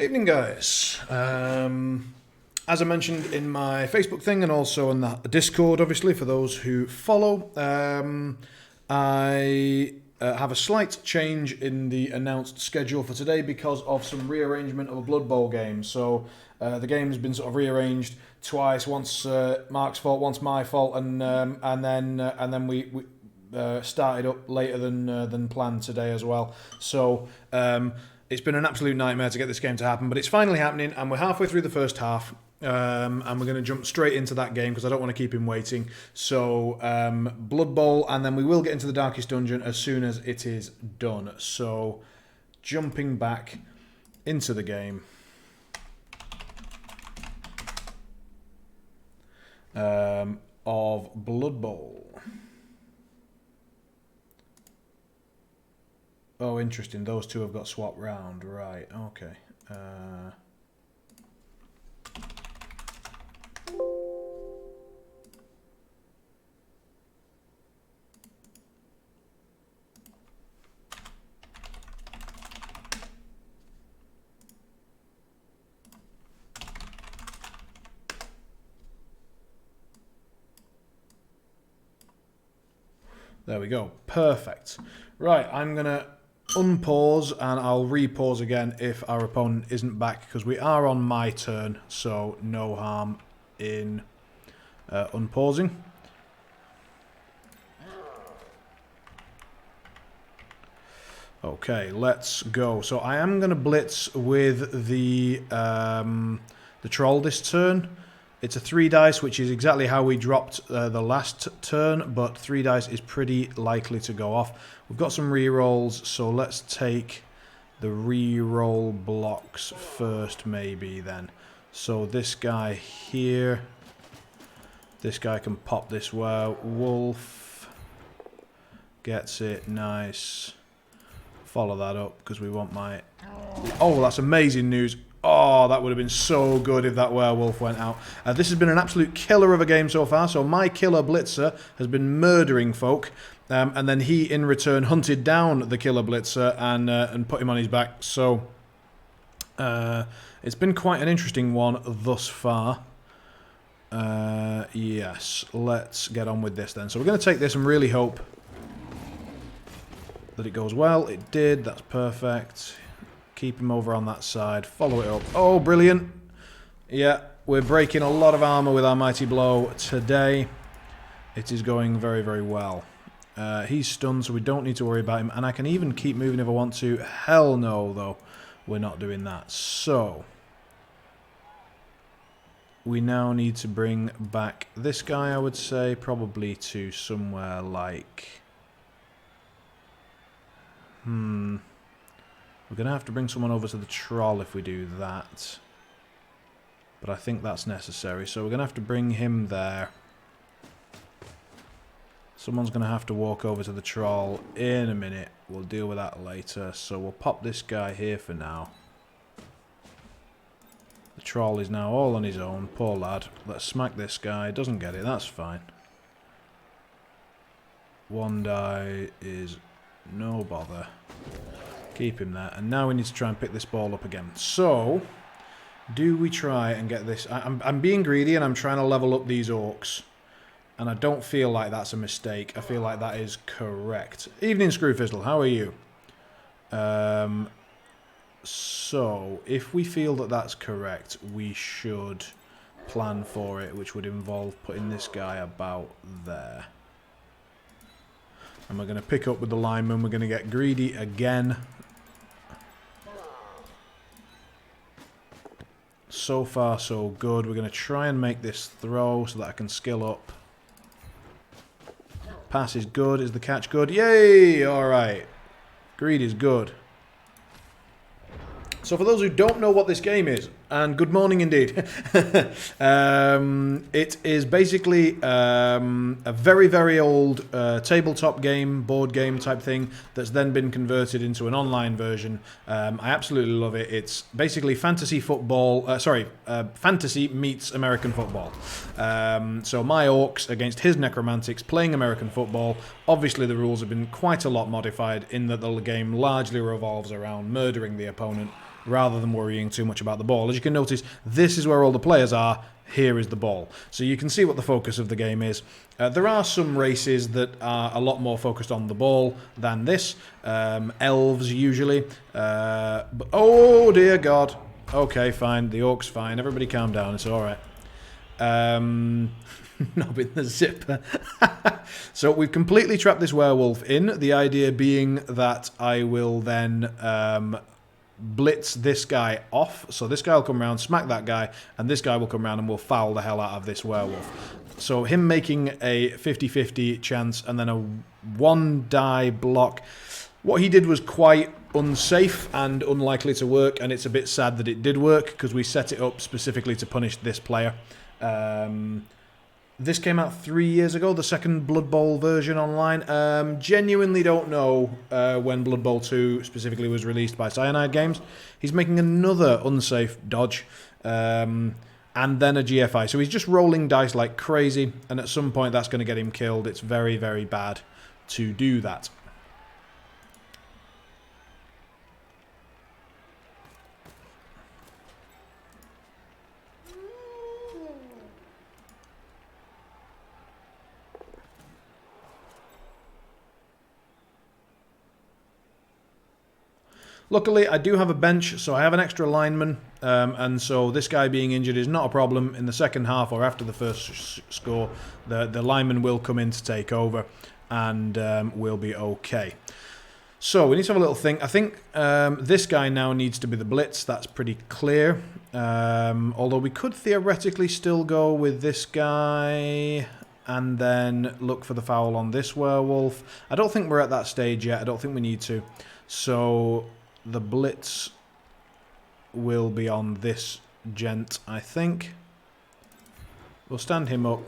Evening, guys. As I mentioned in my Facebook thing and also in the Discord, obviously, for those who follow, I have a slight change in the announced schedule for today because of some rearrangement of a Blood Bowl game. So the game's been sort of rearranged twice. Once Mark's fault, once my fault, and then we started up later than planned today as well. So. It's been an absolute nightmare to get this game to happen, but it's finally happening, and we're halfway through the first half, and we're going to jump straight into that game because I don't want to keep him waiting. So, Blood Bowl, and then we will get into the Darkest Dungeon as soon as it is done. So, jumping back into the game. Of Blood Bowl. Oh, interesting. Those two have got swapped round. Right, okay. There we go. Perfect. Right, I'm going to unpause and I'll repause again if our opponent isn't back because we are on my turn, so no harm in unpausing. Okay, let's go. So I am going to blitz with the troll this turn. It's a 3 dice, which is exactly how we dropped the last turn, but 3 dice is pretty likely to go off. We've got some re-rolls, so let's take the re-roll blocks first, maybe, then. So this guy here, this guy can pop this way. Wolf gets it, nice. Follow that up, because we want my... Oh, that's amazing news. Oh, that would have been so good if that werewolf went out. This has been an absolute killer of a game so far. So my killer blitzer has been murdering folk. And then he, in return, hunted down the killer blitzer and put him on his back. So it's been quite an interesting one thus far. Yes, let's get on with this then. So we're going to take this and really hope that it goes well. It did. That's perfect. Keep him over on that side. Follow it up. Oh, brilliant. Yeah, we're breaking a lot of armor with our mighty blow today. It is going very, very well. He's stunned, so we don't need to worry about him. And I can even keep moving if I want to. Hell no, though. We're not doing that. So, we now need to bring back this guy, I would say. Probably to somewhere like... We're going to have to bring someone over to the troll if we do that. But I think that's necessary. So we're going to have to bring him there. Someone's going to have to walk over to the troll in a minute. We'll deal with that later. So we'll pop this guy here for now. The troll is now all on his own. Poor lad. Let's smack this guy. Doesn't get it. That's fine. One die is no bother. Keep him there. And now we need to try and pick this ball up again. So, do we try and get this... I'm being greedy and I'm trying to level up these orcs. And I don't feel like that's a mistake. I feel like that is correct. Evening, Screwfizzle. How are you? So, if we feel that that's correct, we should plan for it, which would involve putting this guy about there. And we're going to pick up with the lineman. We're going to get greedy again. So far, so good. We're going to try and make this throw so that I can skill up. Pass is good. Is the catch good? Yay! Alright. Greed is good. So for those who don't know what this game is, and good morning indeed, it is basically a very, very old tabletop game, board game type thing that's then been converted into an online version. I absolutely love it. It's basically fantasy football, fantasy meets American football. So my orcs against his necromantics playing American football. Obviously the rules have been quite a lot modified in that the game largely revolves around murdering the opponent rather than worrying too much about the ball. As you can notice, this is where all the players are. Here is the ball. So you can see what the focus of the game is. There are some races that are a lot more focused on the ball than this. Elves, usually. But, oh, dear God. Okay, fine. The orc's fine. Everybody calm down. It's all right. Knob in the zipper. So we've completely trapped this werewolf in. The idea being that I will then blitz this guy off. So this guy will come around, smack that guy, and this guy will come around and will foul the hell out of this werewolf. So him making a 50-50 chance and then a 1-die block. What he did was quite unsafe and unlikely to work, and it's a bit sad that it did work because we set it up specifically to punish this player. This came out 3 years ago, the second Blood Bowl version online. Genuinely don't know when Blood Bowl 2 specifically was released by Cyanide Games. He's making another unsafe dodge, and then a GFI. So he's just rolling dice like crazy, and at some point that's going to get him killed. It's very, very bad to do that. Luckily, I do have a bench, so I have an extra lineman, and so this guy being injured is not a problem. In the second half or after the first score, the lineman will come in to take over, and we'll be okay. So we need to have a little think. I think this guy now needs to be the blitz. That's pretty clear. Although we could theoretically still go with this guy and then look for the foul on this werewolf. I don't think we're at that stage yet. I don't think we need to. So the blitz will be on this gent, I think. We'll stand him up.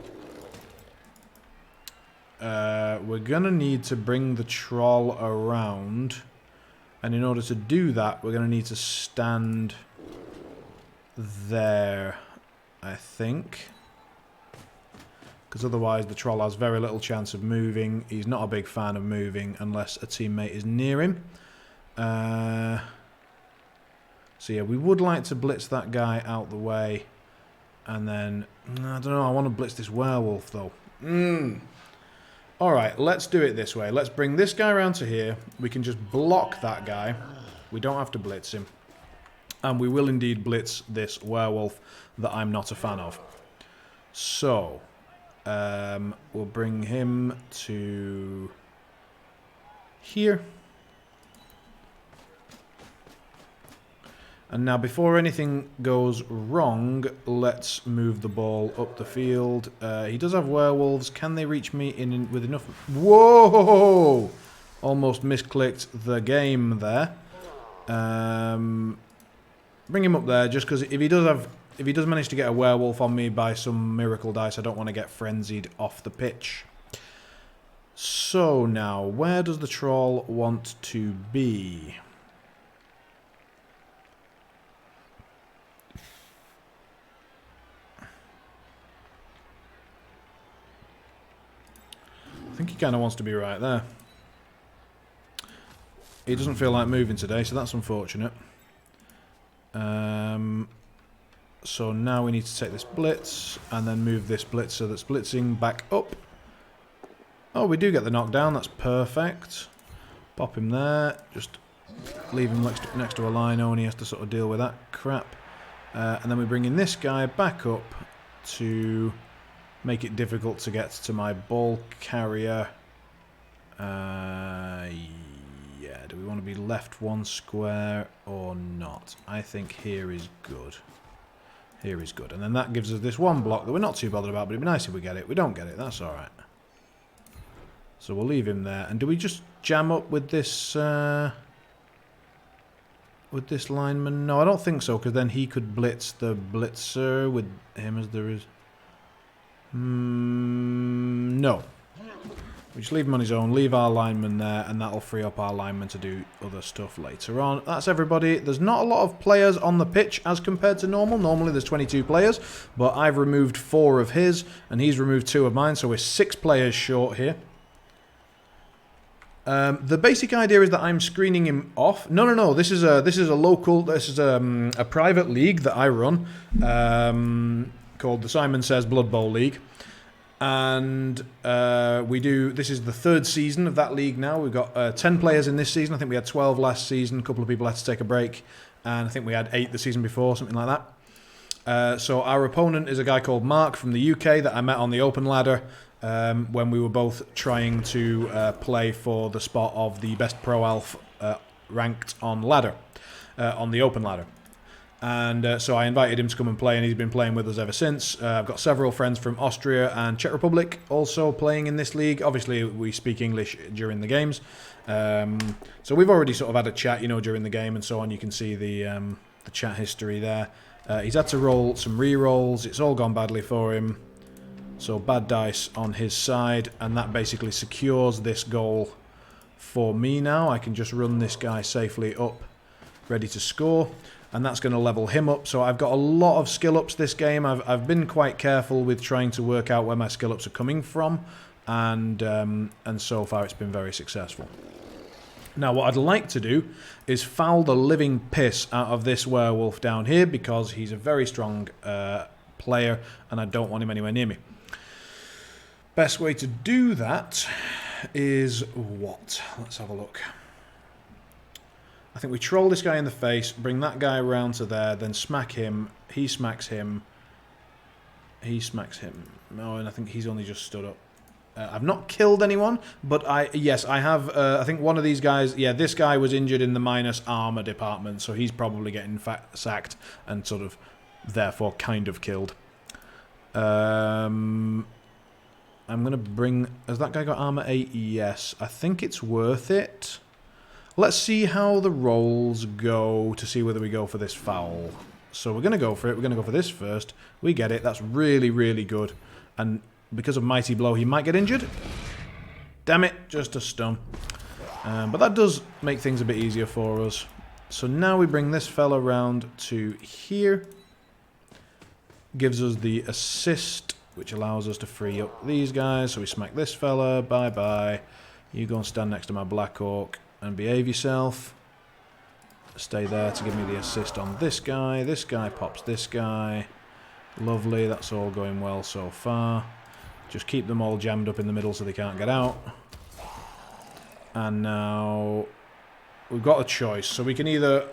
We're going to need to bring the troll around. And in order to do that, we're going to need to stand there, I think. Because otherwise the troll has very little chance of moving. He's not a big fan of moving unless a teammate is near him. So yeah, we would like to blitz that guy out the way. And then, I don't know, I want to blitz this werewolf though. Alright, let's do it this way. Let's bring this guy around to here. We can just block that guy. We don't have to blitz him. And we will indeed blitz this werewolf that I'm not a fan of. So, we'll bring him to here. And now, before anything goes wrong, let's move the ball up the field. He does have werewolves. Can they reach me with enough? Whoa! Almost misclicked the game there. Bring him up there, just because if he does manage to get a werewolf on me by some miracle dice, I don't want to get frenzied off the pitch. So now, where does the troll want to be? I think he kind of wants to be right there. He doesn't feel like moving today, so that's unfortunate. So now we need to take this blitz and then move this blitz so that's blitzing back up. Oh, we do get the knockdown. That's perfect. Pop him there. Just leave him next to a lino and he has to sort of deal with that crap. And then we bring in this guy back up to make it difficult to get to my ball carrier. Yeah, do we want to be left one square or not? I think here is good. Here is good. And then that gives us this one block that we're not too bothered about, but it'd be nice if we get it. We don't get it, that's alright. So we'll leave him there. And do we just jam up with this lineman? No, I don't think so, because then he could blitz the blitzer with him as there is. No. We just leave him on his own, leave our lineman there, and that'll free up our lineman to do other stuff later on. That's everybody. There's not a lot of players on the pitch as compared to normal. Normally there's 22 players, but I've removed 4 of his, and he's removed 2 of mine, so we're 6 players short here. The basic idea is that I'm screening him off. No. This is a local. This is a private league that I run, called the Simon Says Blood Bowl League, and we do. This is the 3rd season of that league now. We've got 10 players in this season. I think we had 12 last season. A couple of people had to take a break, and I think we had 8 the season before, something like that. So our opponent is a guy called Mark from the UK that I met on the open ladder. When we were both trying to play for the spot of the best pro alf ranked on ladder, on the open ladder. And so I invited him to come and play, and he's been playing with us ever since. I've got several friends from Austria and Czech Republic also playing in this league. Obviously, we speak English during the games. So we've already sort of had a chat, during the game and so on. You can see the chat history there. He's had to roll some re-rolls. It's all gone badly for him. So bad dice on his side, and that basically secures this goal for me now. I can just run this guy safely up, ready to score, and that's going to level him up. So I've got a lot of skill ups this game. I've been quite careful with trying to work out where my skill ups are coming from, and so far it's been very successful. Now what I'd like to do is foul the living piss out of this werewolf down here, because he's a very strong player and I don't want him anywhere near me. Best way to do that is what? Let's have a look. I think we troll this guy in the face, bring that guy around to there, then smack him. He smacks him. He smacks him. No, and I think he's only just stood up. I've not killed anyone, but I have. I think one of these guys. Yeah, this guy was injured in the minus armor department, so he's probably getting sacked and sort of, therefore, kind of killed. I'm going to bring... Has that guy got armor 8? Yes. I think it's worth it. Let's see how the rolls go to see whether we go for this foul. So we're going to go for it. We're going to go for this first. We get it. That's really, really good. And because of Mighty Blow, he might get injured. Damn it. Just a stun. But that does make things a bit easier for us. So now we bring this fella round to here. Gives us the assist, which allows us to free up these guys. So we smack this fella. Bye-bye. You go and stand next to my Black Hawk and behave yourself. Stay there to give me the assist on this guy. This guy pops this guy. Lovely. That's all going well so far. Just keep them all jammed up in the middle so they can't get out. And now we've got a choice. So we can either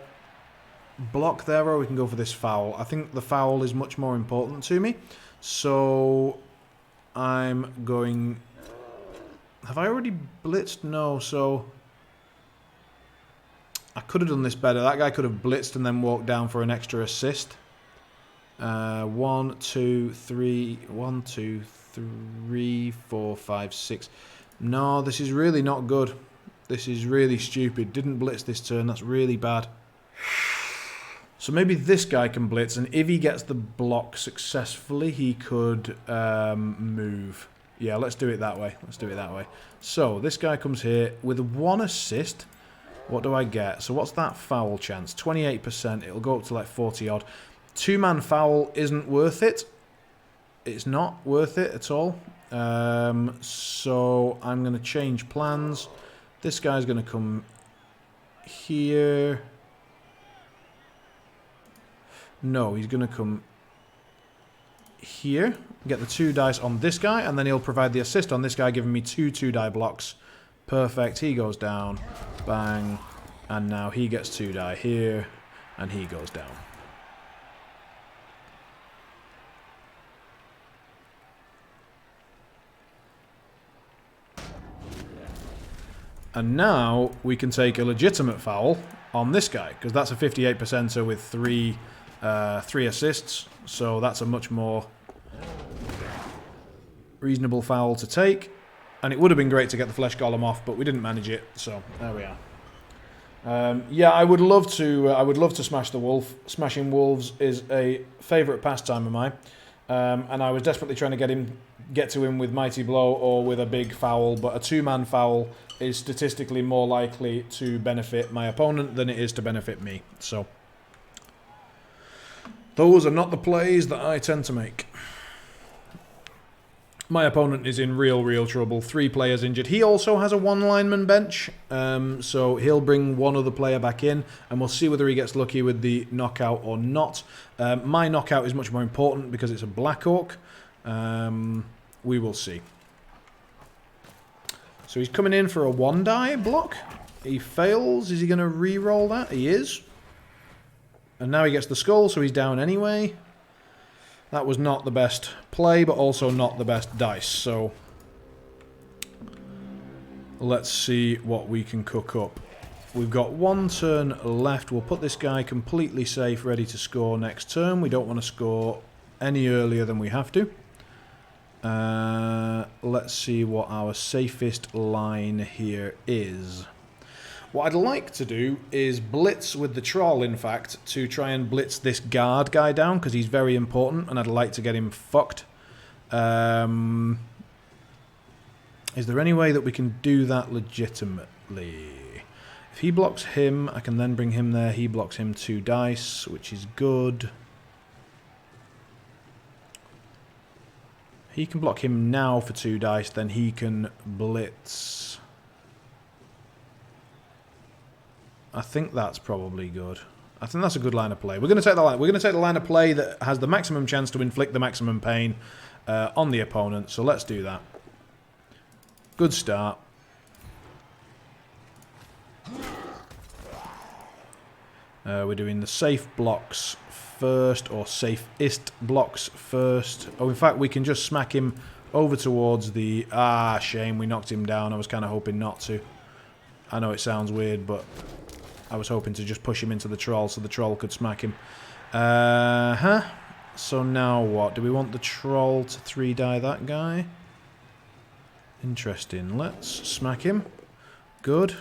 block there or we can go for this foul. I think the foul is much more important to me. So I'm going... Have I already blitzed? No, so... I could have done this better. That guy could have blitzed and then walked down for an extra assist. 1, 2, 3... 1, 2, 3, 4, 5, 6... No, this is really not good. This is really stupid. Didn't blitz this turn. That's really bad. So maybe this guy can blitz, and if he gets the block successfully, he could move. Yeah, let's do it that way. Let's do it that way. So this guy comes here with 1 assist. What do I get? So what's that foul chance? 28%. It'll go up to like 40 odd. 2-man foul isn't worth it. It's not worth it at all. So I'm going to change plans. This guy's going to come here. No, he's going to come here. Get the 2 dice on this guy, and then he'll provide the assist on this guy, giving me 2 2-die blocks. Perfect. He goes down. Bang. And now he gets 2 die here, and he goes down. And now we can take a legitimate foul on this guy, because that's a 58%er with 3 assists. So that's a much more reasonable foul to take. And it would have been great to get the Flesh Golem off, but we didn't manage it. So there we are. Yeah, I would love to smash the wolf. Smashing wolves is a favourite pastime of mine. And I was desperately trying to get to him with Mighty Blow or with a big foul, but a 2-man foul is statistically more likely to benefit my opponent than it is to benefit me. So those are not the plays that I tend to make. My opponent is in real trouble. 3 players injured. He also has a 1 lineman bench, so he'll bring 1 other player back in, and we'll see whether he gets lucky with the knockout or not. My knockout is much more important because it's a Black Orc. We will see. So he's coming in for a 1-die block. He fails. Is he going to re-roll that? He is. And now he gets the skull, so he's down anyway. That was not the best play, but also not the best dice, so let's see what we can cook up. We've got 1 turn left. We'll put this guy completely safe, ready to score next turn. We don't want to score any earlier than we have to. Let's see what our safest line here is. What I'd like to do is blitz with the troll, in fact, to try and blitz this guard guy down, because he's very important, and I'd like to get him fucked. Is there any way that we can do that legitimately? If he blocks him, I can then bring him there. He blocks him 2 dice, which is good. He can block him now for 2 dice, then he can blitz. I think that's probably good. I think that's a good line of play. We're going to take the line. We're going to take the line of play that has the maximum chance to inflict the maximum pain on the opponent. So let's do that. Good start. We're doing the safe blocks first, or safest blocks first. Oh, in fact, we can just smack him over towards the... Ah, shame, we knocked him down. I was kind of hoping not to. I know it sounds weird, but I was hoping to just push him into the troll so the troll could smack him. So now what? Do we want the troll to 3-die that guy? Interesting. Let's smack him. Good.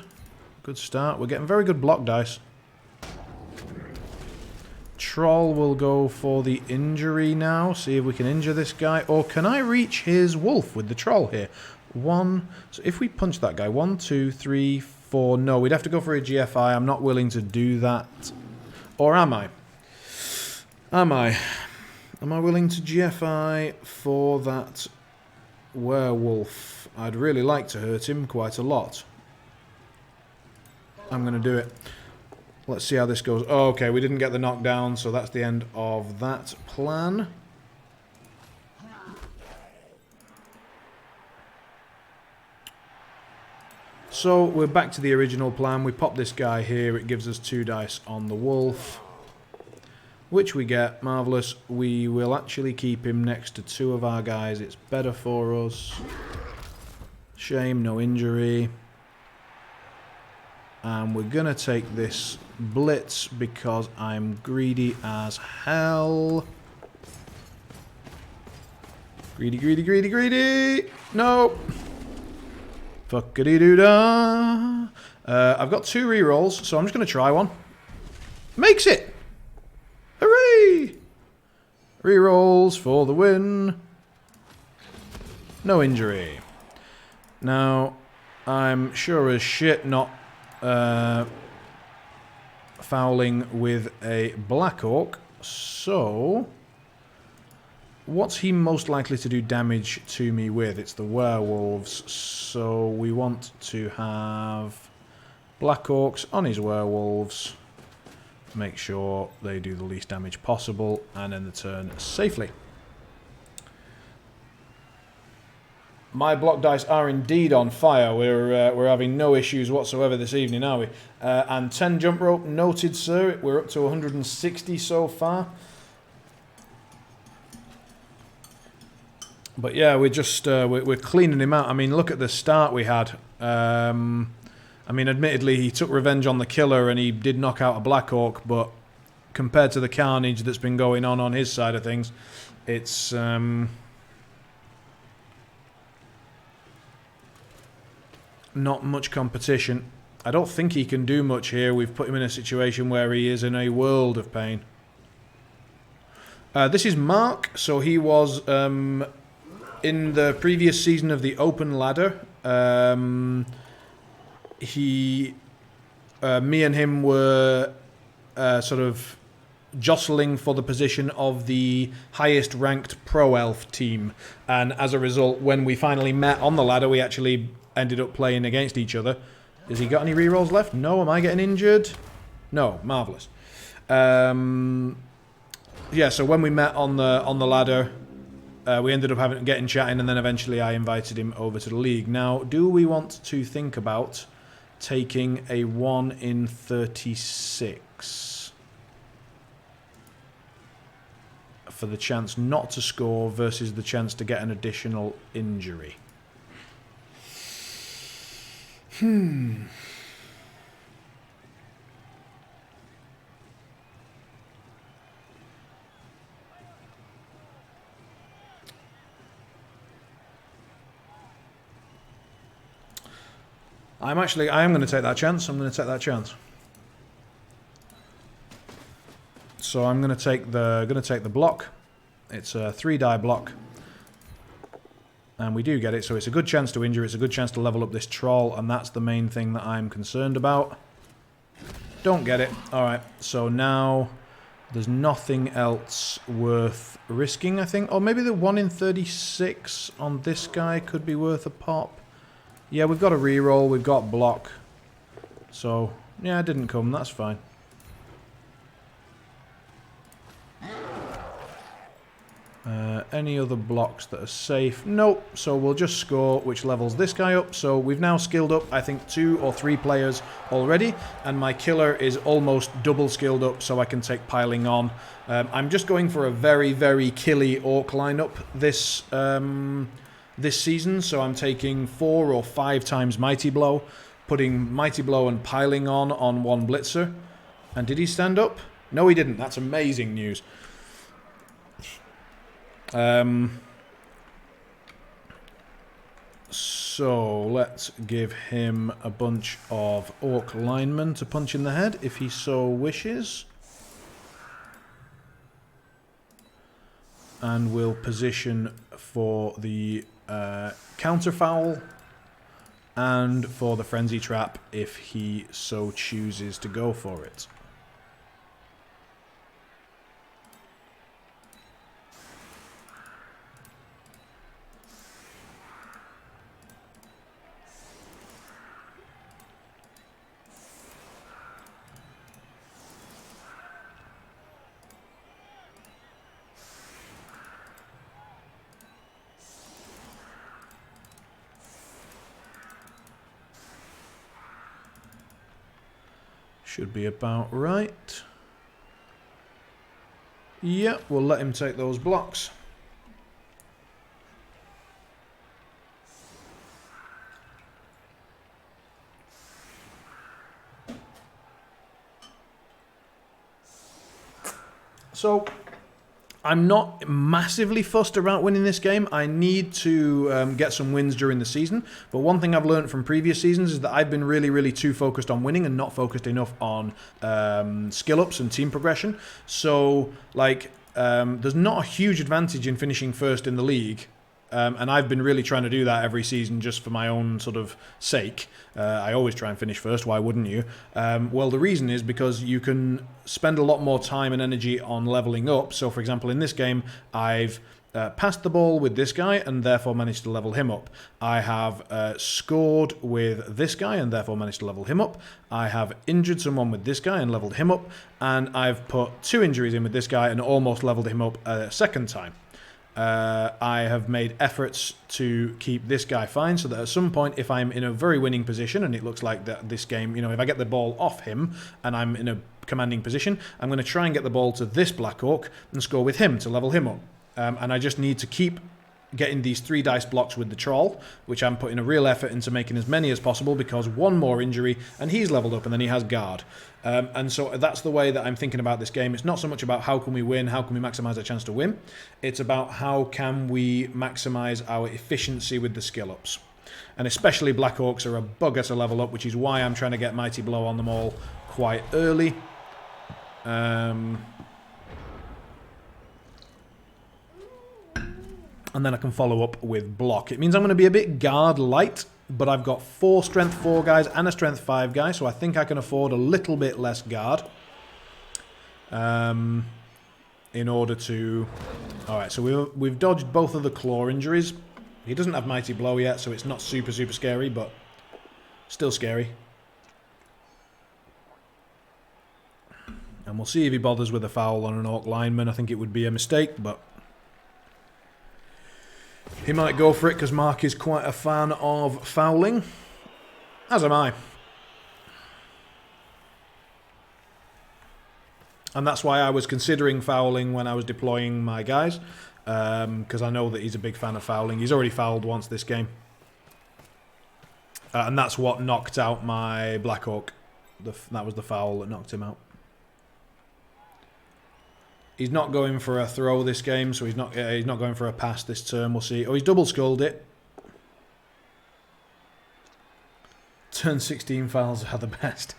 Good start. We're getting very good block dice. Troll will go for the injury now. See if we can injure this guy. Or can I reach his wolf with the troll here? 1. So if we punch that guy. 1, 2, 3, 4. No, we'd have to go for a GFI. I'm not willing to do that. Or am I? Am I? Am I willing to GFI for that werewolf? I'd really like to hurt him quite a lot. I'm going to do it. Let's see how this goes. Oh, okay, we didn't get the knockdown, so that's the end of that plan. So we're back to the original plan. We pop this guy here. It gives us 2 dice on the wolf, which we get. Marvellous. We will actually keep him next to 2 of our guys. It's better for us. Shame, no injury. And we're going to take this blitz because I'm greedy as hell. Greedy, greedy, greedy, greedy. Nope. Fuckity-doo-dah. I've got 2 rerolls, so I'm just going to try one. Makes it! Hooray! Rerolls for the win. No injury. Now, I'm sure as shit not fouling with a Black Orc, so what's he most likely to do damage to me with? It's the werewolves, so we want to have Black Orcs on his werewolves, make sure they do the least damage possible, and end the turn safely. My block dice are indeed on fire. We're having no issues whatsoever this evening, are we? And 10 jump rope, noted, sir. We're up to 160 so far. But yeah, we're just we're cleaning him out. I mean, look at the start we had. I mean, admittedly, he took revenge on the killer and he did knock out a Black Orc, but compared to the carnage that's been going on his side of things, it's not much competition. I don't think he can do much here. We've put him in a situation where he is in a world of pain. This is Mark, so he was in the previous season of the Open Ladder. Me and him were sort of jostling for the position of the highest ranked pro elf team. And as a result, when we finally met on the ladder, we actually ended up playing against each other. Has he got any rerolls left? No. Am I getting injured? No. Marvellous. Yeah, so when we met on the ladder, we ended up getting chatting, and then eventually I invited him over to the league. Now, do we want to think about taking a 1 in 36 for the chance not to score versus the chance to get an additional injury? I am going to take that chance. I'm going to take that chance. So I'm going to take the block. It's a 3-die block. And we do get it, so it's a good chance to injure, it's a good chance to level up this troll, and that's the main thing that I'm concerned about. Don't get it. Alright, so now there's nothing else worth risking, I think. Or maybe the 1 in 36 on this guy could be worth a pop. Yeah, we've got a reroll, we've got block. So, yeah, it didn't come, that's fine. Any other blocks that are safe? Nope. So we'll just score, which levels this guy up. So we've now skilled up, I think, 2 or 3 players already. And my killer is almost double skilled up, so I can take piling on. I'm just going for a very, very killy orc lineup this season. So I'm taking 4 or 5 times Mighty Blow, putting Mighty Blow and piling on one blitzer. And did he stand up? No, he didn't. That's amazing news. So let's give him a bunch of orc linemen to punch in the head if he so wishes. And we'll position for the counter foul and for the frenzy trap if he so chooses to go for it. Should be about right. Yep, we'll let him take those blocks. So, I'm not massively fussed about winning this game. I need to get some wins during the season. But one thing I've learned from previous seasons is that I've been really, really too focused on winning and not focused enough on skill ups and team progression. So, like, there's not a huge advantage in finishing first in the league. And I've been really trying to do that every season just for my own sort of sake. I always try and finish first, why wouldn't you? Well, the reason is because you can spend a lot more time and energy on leveling up. So, for example, in this game, I've passed the ball with this guy and therefore managed to level him up. I have scored with this guy and therefore managed to level him up. I have injured someone with this guy and leveled him up. And I've put 2 injuries in with this guy and almost leveled him up a second time. I have made efforts to keep this guy fine so that at some point, if I'm in a very winning position, and it looks like that this game, you know, if I get the ball off him and I'm in a commanding position, I'm going to try and get the ball to this Black Orc and score with him to level him up. And I just need to keep getting these 3 dice blocks with the troll, which I'm putting a real effort into making as many as possible because 1 more injury and he's leveled up and then he has guard. And so that's the way that I'm thinking about this game. It's not so much about how can we win, how can we maximize our chance to win. It's about how can we maximize our efficiency with the skill ups. And especially Black Orcs are a bugger to level up, which is why I'm trying to get Mighty Blow on them all quite early. And then I can follow up with block. It means I'm going to be a bit guard light, but I've got 4 strength 4 guys and a strength 5 guy, so I think I can afford a little bit less guard. in order to... Alright, so we've dodged both of the claw injuries. He doesn't have Mighty Blow yet, so it's not super scary, but still scary. And we'll see if he bothers with a foul on an Orc lineman. I think it would be a mistake, but he might go for it because Mark is quite a fan of fouling. As am I. And that's why I was considering fouling when I was deploying my guys. Because I know that he's a big fan of fouling. He's already fouled once this game. And that's what knocked out my Black Orc. That was the foul that knocked him out. He's not going for a throw this game, so he's not going for a pass this turn. We'll see. Oh, he's double skulled it. Turn 16 fouls are the best.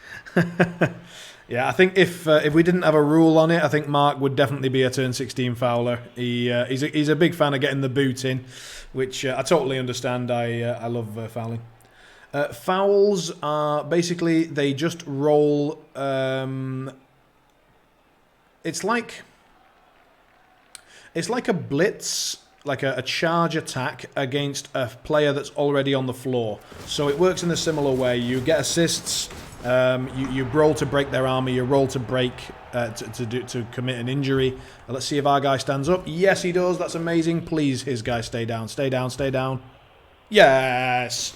Yeah, I think if we didn't have a rule on it, I think Mark would definitely be a turn 16 fouler. He's a big fan of getting the boot in, which I totally understand. I love fouling. Fouls are basically they just roll. It's like a blitz, like a charge attack against a player that's already on the floor. So it works in a similar way. You get assists. You roll to break their armor. You roll to break to commit an injury. Let's see if our guy stands up. Yes, he does. That's amazing. Please, his guy, stay down. Stay down. Stay down. Yes.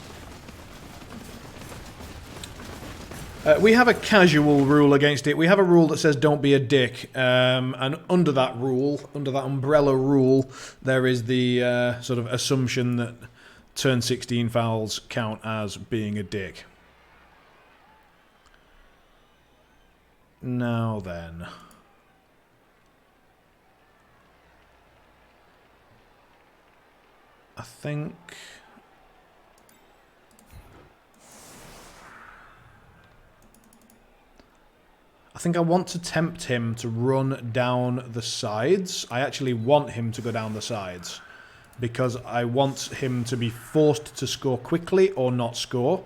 We have a casual rule against it. We have a rule that says don't be a dick. And under that rule, under that umbrella rule, there is the sort of assumption that turn 16 fouls count as being a dick. Now then. I think... I want to tempt him to run down the sides. I actually want him to go down the sides. Because I want him to be forced to score quickly or not score.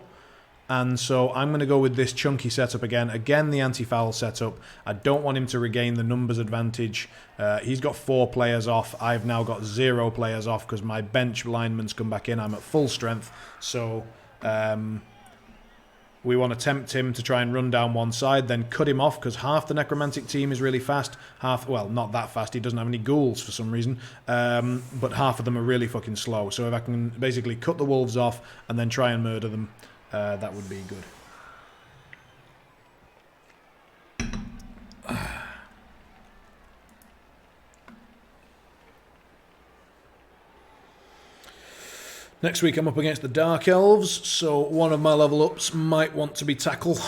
And so I'm going to go with this chunky setup again. Again, the anti-foul setup. I don't want him to regain the numbers advantage. He's got 4 players off. I've now got 0 players off because my bench lineman's come back in. I'm at full strength. So... we want to tempt him to try and run down one side, then cut him off, because half the necromantic team is really fast. Half, well, not that fast. He doesn't have any ghouls for some reason. But half of them are really fucking slow. So if I can basically cut the wolves off and then try and murder them, that would be good. Next week I'm up against the Dark Elves, so one of my level ups might want to be Tackle.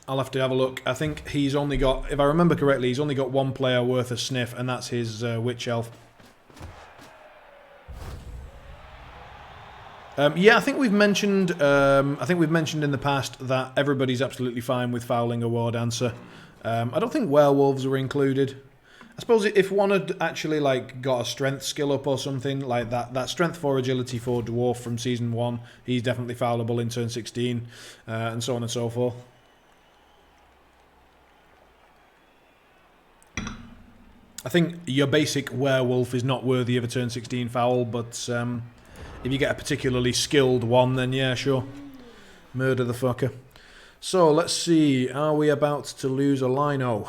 I'll have to have a look. I think he's only got, if I remember correctly, he's only got 1 player worth of sniff, and that's his Witch Elf. Yeah, I think we've mentioned. I think we've mentioned in the past that everybody's absolutely fine with fouling a War Dancer. I don't think werewolves were included. I suppose if one had actually like got a strength skill up or something like that strength 4 agility 4 dwarf from season 1, he's definitely foulable in turn 16, and so on and so forth. I think your basic werewolf is not worthy of a turn 16 foul, but if you get a particularly skilled one, then yeah, sure, murder the fucker. So let's see, are we about to lose a Lino?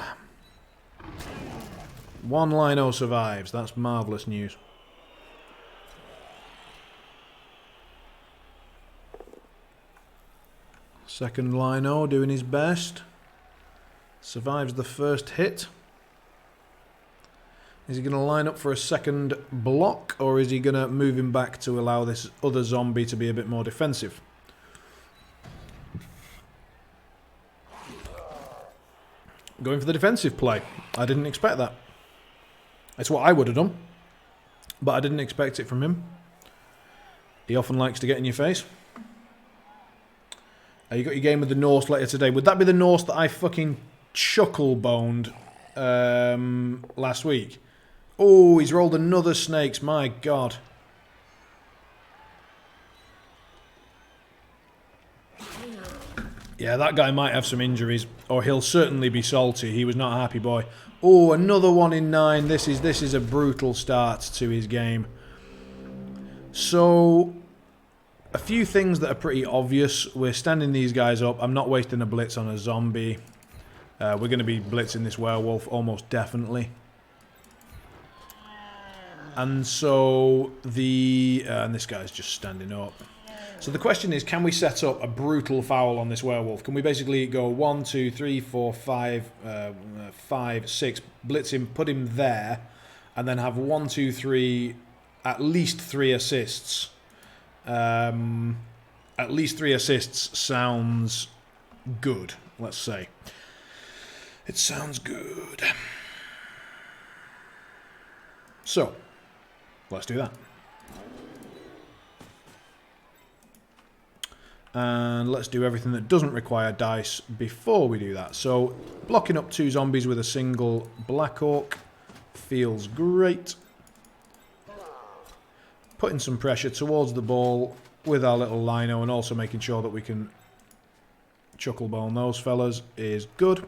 1 Lino survives. That's marvellous news. Second Lino doing his best. Survives the first hit. Is he going to line up for a second block, or is he going to move him back to allow this other zombie to be a bit more defensive? Going for the defensive play. I didn't expect that. It's what I would have done, but I didn't expect it from him. He often likes to get in your face. You got your game with the Norse later today. Would that be the Norse that I fucking chuckle-boned last week? Oh, he's rolled another snakes. My God. Yeah, that guy might have some injuries, or he'll certainly be salty. He was not a happy boy. Oh, another 1 in 9. This is a brutal start to his game. So, a few things that are pretty obvious. We're standing these guys up. I'm not wasting a blitz on a zombie. We're going to be blitzing this werewolf almost definitely. And so and this guy's just standing up. So the question is, can we set up a brutal foul on this werewolf? Can we basically go 1, 2, 3, 4, 5, 5, 6, blitz him, put him there, and then have 1, 2, 3, at least 3 assists? At least 3 assists sounds good, let's say. It sounds good. So, let's do that. And let's do everything that doesn't require dice before we do that. So, blocking up 2 zombies with a single Black Orc feels great. Putting some pressure towards the ball with our little lino and also making sure that we can chucklebone those fellas is good.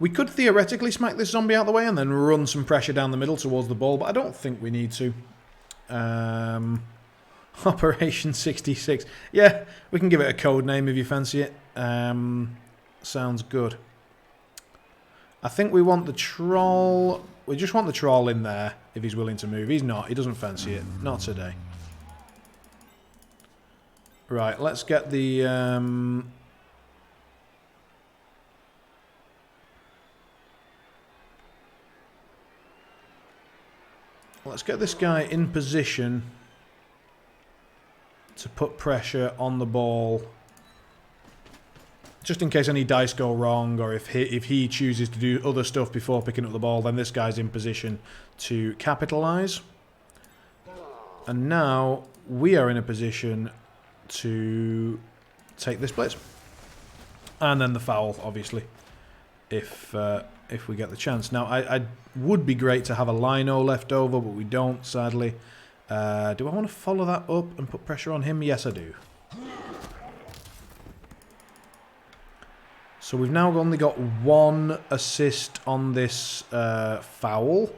We could theoretically smack this zombie out of the way and then run some pressure down the middle towards the ball, but I don't think we need to. Operation 66. Yeah, we can give it a code name if you fancy it. Sounds good. I think we want the troll. We just want the troll in there if he's willing to move. He's not. He doesn't fancy it. Not today. Right, let's get the... Let's get this guy in position to put pressure on the ball, just in case any dice go wrong, or if he chooses to do other stuff before picking up the ball, then this guy's in position to capitalise. And now we are in a position to take this blitz, and then the foul, obviously, if we get the chance. Now, I would be great to have a lino left over, but we don't, sadly. Do I want to follow that up and put pressure on him? Yes, I do. So we've now only got 1 assist on this foul.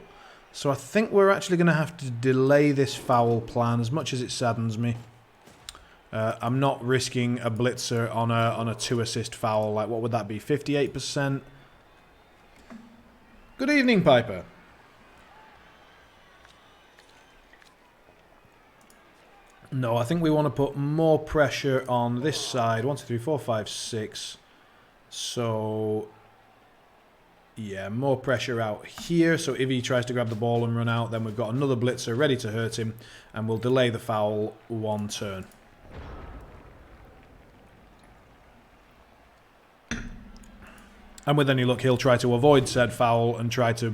So I think we're actually going to have to delay this foul plan, as much as it saddens me. I'm not risking a blitzer on a 2 assist foul. Like, what would that be? 58%. Good evening, Piper. No, I think we want to put more pressure on this side. 1, 2, 3, 4, 5, 6. So, yeah, more pressure out here. So if he tries to grab the ball and run out, then we've got another blitzer ready to hurt him. And we'll delay the foul 1 turn. And with any luck, he'll try to avoid said foul and try to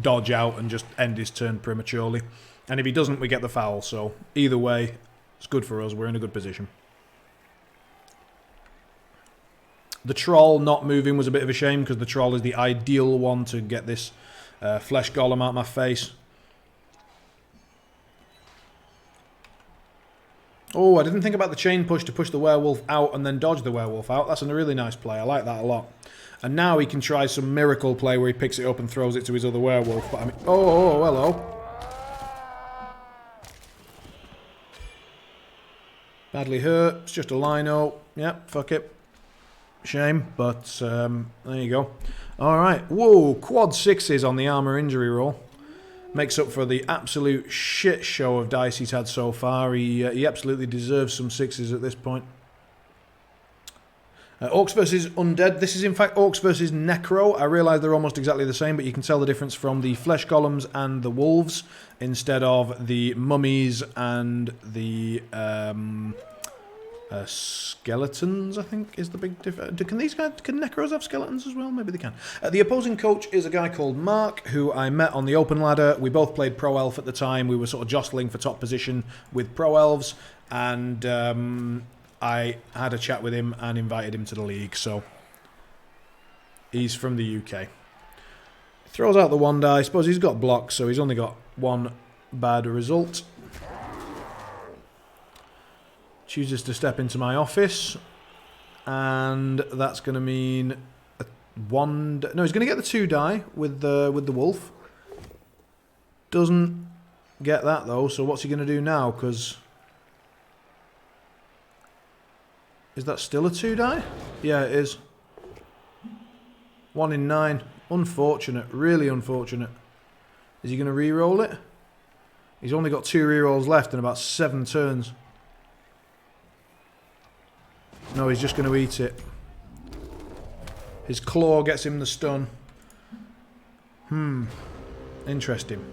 dodge out and just end his turn prematurely. And if he doesn't, we get the foul. So either way, it's good for us. We're in a good position. The troll not moving was a bit of a shame, because the troll is the ideal one to get this flesh golem out of my face. Oh, I didn't think about the chain push to push the werewolf out and then dodge the werewolf out. That's a really nice play. I like that a lot. And now he can try some miracle play where he picks it up and throws it to his other werewolf. But I mean, oh, hello. Badly hurt. It's just a lino. Yep, fuck it. Shame, but there you go. Alright. Whoa, quad 6s on the armor injury roll. Makes up for the absolute shit show of dice he's had so far. He absolutely deserves some 6s at this point. Orcs versus Undead. This is in fact Orcs versus Necro. I realise they're almost exactly the same, but you can tell the difference from the flesh golems and the wolves instead of the mummies and the skeletons, I think, is the big difference. Can Necros have skeletons as well? Maybe they can. The opposing coach is a guy called Mark, who I met on the open ladder. We both played Pro Elf at the time. We were sort of jostling for top position with Pro Elves, and I had a chat with him and invited him to the league, so he's from the UK. Throws out the 1 die. I suppose he's got blocks, so he's only got 1 bad result. Chooses to step into my office. And that's going to mean a 1... No, he's going to get the 2 die with the wolf. Doesn't get that, though. So what's he going to do now? Because... Is that still a 2 die? Yeah, it is. 1 in 9. Unfortunate. Really unfortunate. Is he going to re-roll it? He's only got 2 re-rolls left in about 7 turns. No, he's just going to eat it. His claw gets him the stun. Interesting.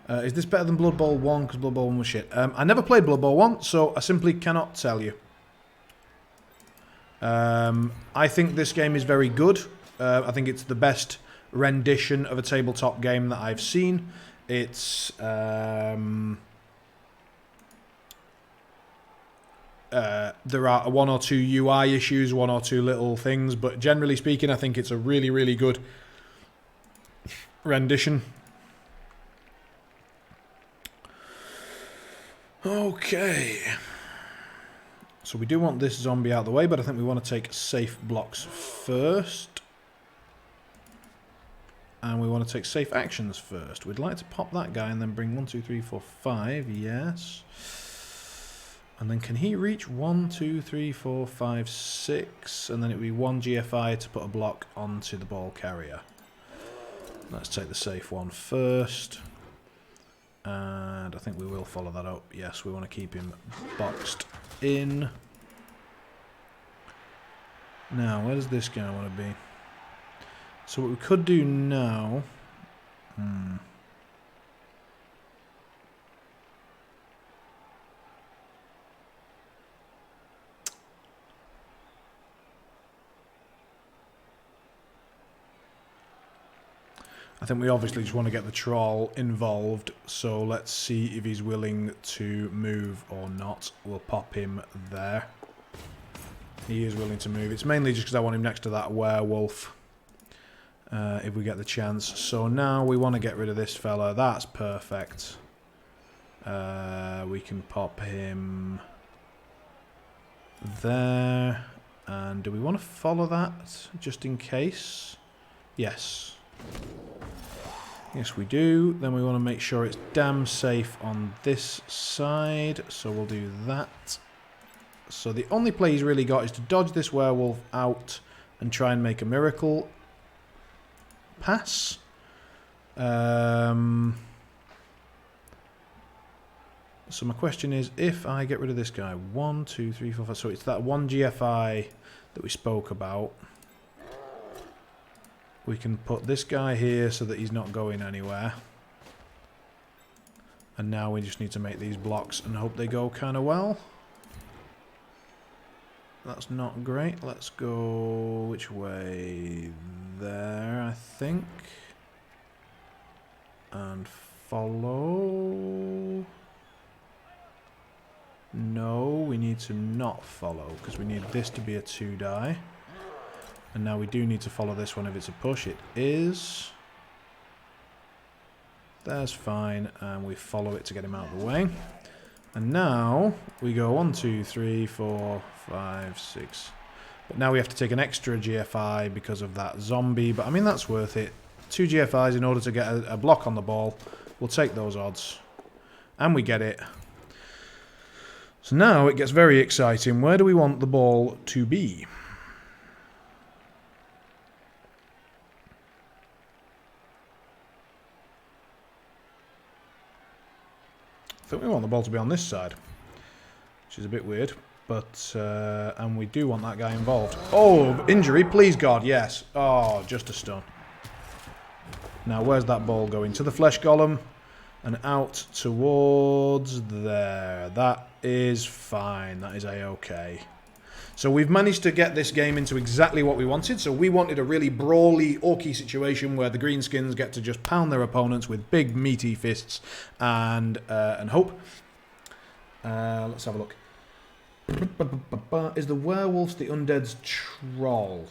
Is this better than Blood Bowl 1? Because Blood Bowl 1 was shit. I never played Blood Bowl 1, so I simply cannot tell you. I think this game is very good. I think it's the best rendition of a tabletop game that I've seen. It's... there are 1 or 2 UI issues, 1 or 2 little things, but generally speaking, I think it's a really, really good rendition. Okay. So we do want this zombie out of the way, but I think we want to take safe blocks first. And we want to take safe actions first. We'd like to pop that guy and then bring 1, 2, 3, 4, 5. Yes. And then can he reach 1, 2, 3, 4, 5, 6? And then it would be 1 GFI to put a block onto the ball carrier. Let's take the safe one first. And I think we will follow that up. Yes, we want to keep him boxed in. Now, where does this guy want to be? So what we could do now... I think we obviously just want to get the troll involved, so let's see if he's willing to move or not. We'll pop him there. He is willing to move. It's mainly just because I want him next to that werewolf, if we get the chance. So now we want to get rid of this fella. That's perfect. We can pop him there. And do we want to follow that, just in case? Yes. Yes, we do. Then we want to make sure it's damn safe on this side. So we'll do that. So the only play he's really got is to dodge this werewolf out and try and make a miracle pass. So my question is, if I get rid of this guy, 1, 2, 3, 4, 5. So it's that 1 GFI that we spoke about. We can put this guy here so that he's not going anywhere. And now we just need to make these blocks and hope they go kind of well. That's not great. Let's go which way? There, I think. And follow. No, we need to not follow because we need this to be a 2 die. And now we do need to follow this one if it's a push. It is. That's fine. And we follow it to get him out of the way. And now we go 1, 2, 3, 4, 5, 6. But now we have to take an extra GFI because of that zombie. But I mean, that's worth it. 2 GFIs in order to get a block on the ball. We'll take those odds. And we get it. So now it gets very exciting. Where do we want the ball to be? I think we want the ball to be on this side, which is a bit weird, but and we do want that guy involved. Oh, injury, please God, yes. Oh, just a stun. Now, where's that ball going? To the flesh golem and out towards there. That is fine. That is a-okay. So we've managed to get this game into exactly what we wanted. So we wanted a really brawly, orky situation where the greenskins get to just pound their opponents with big, meaty fists and hope. Let's have a look. Is the werewolves the undead's troll?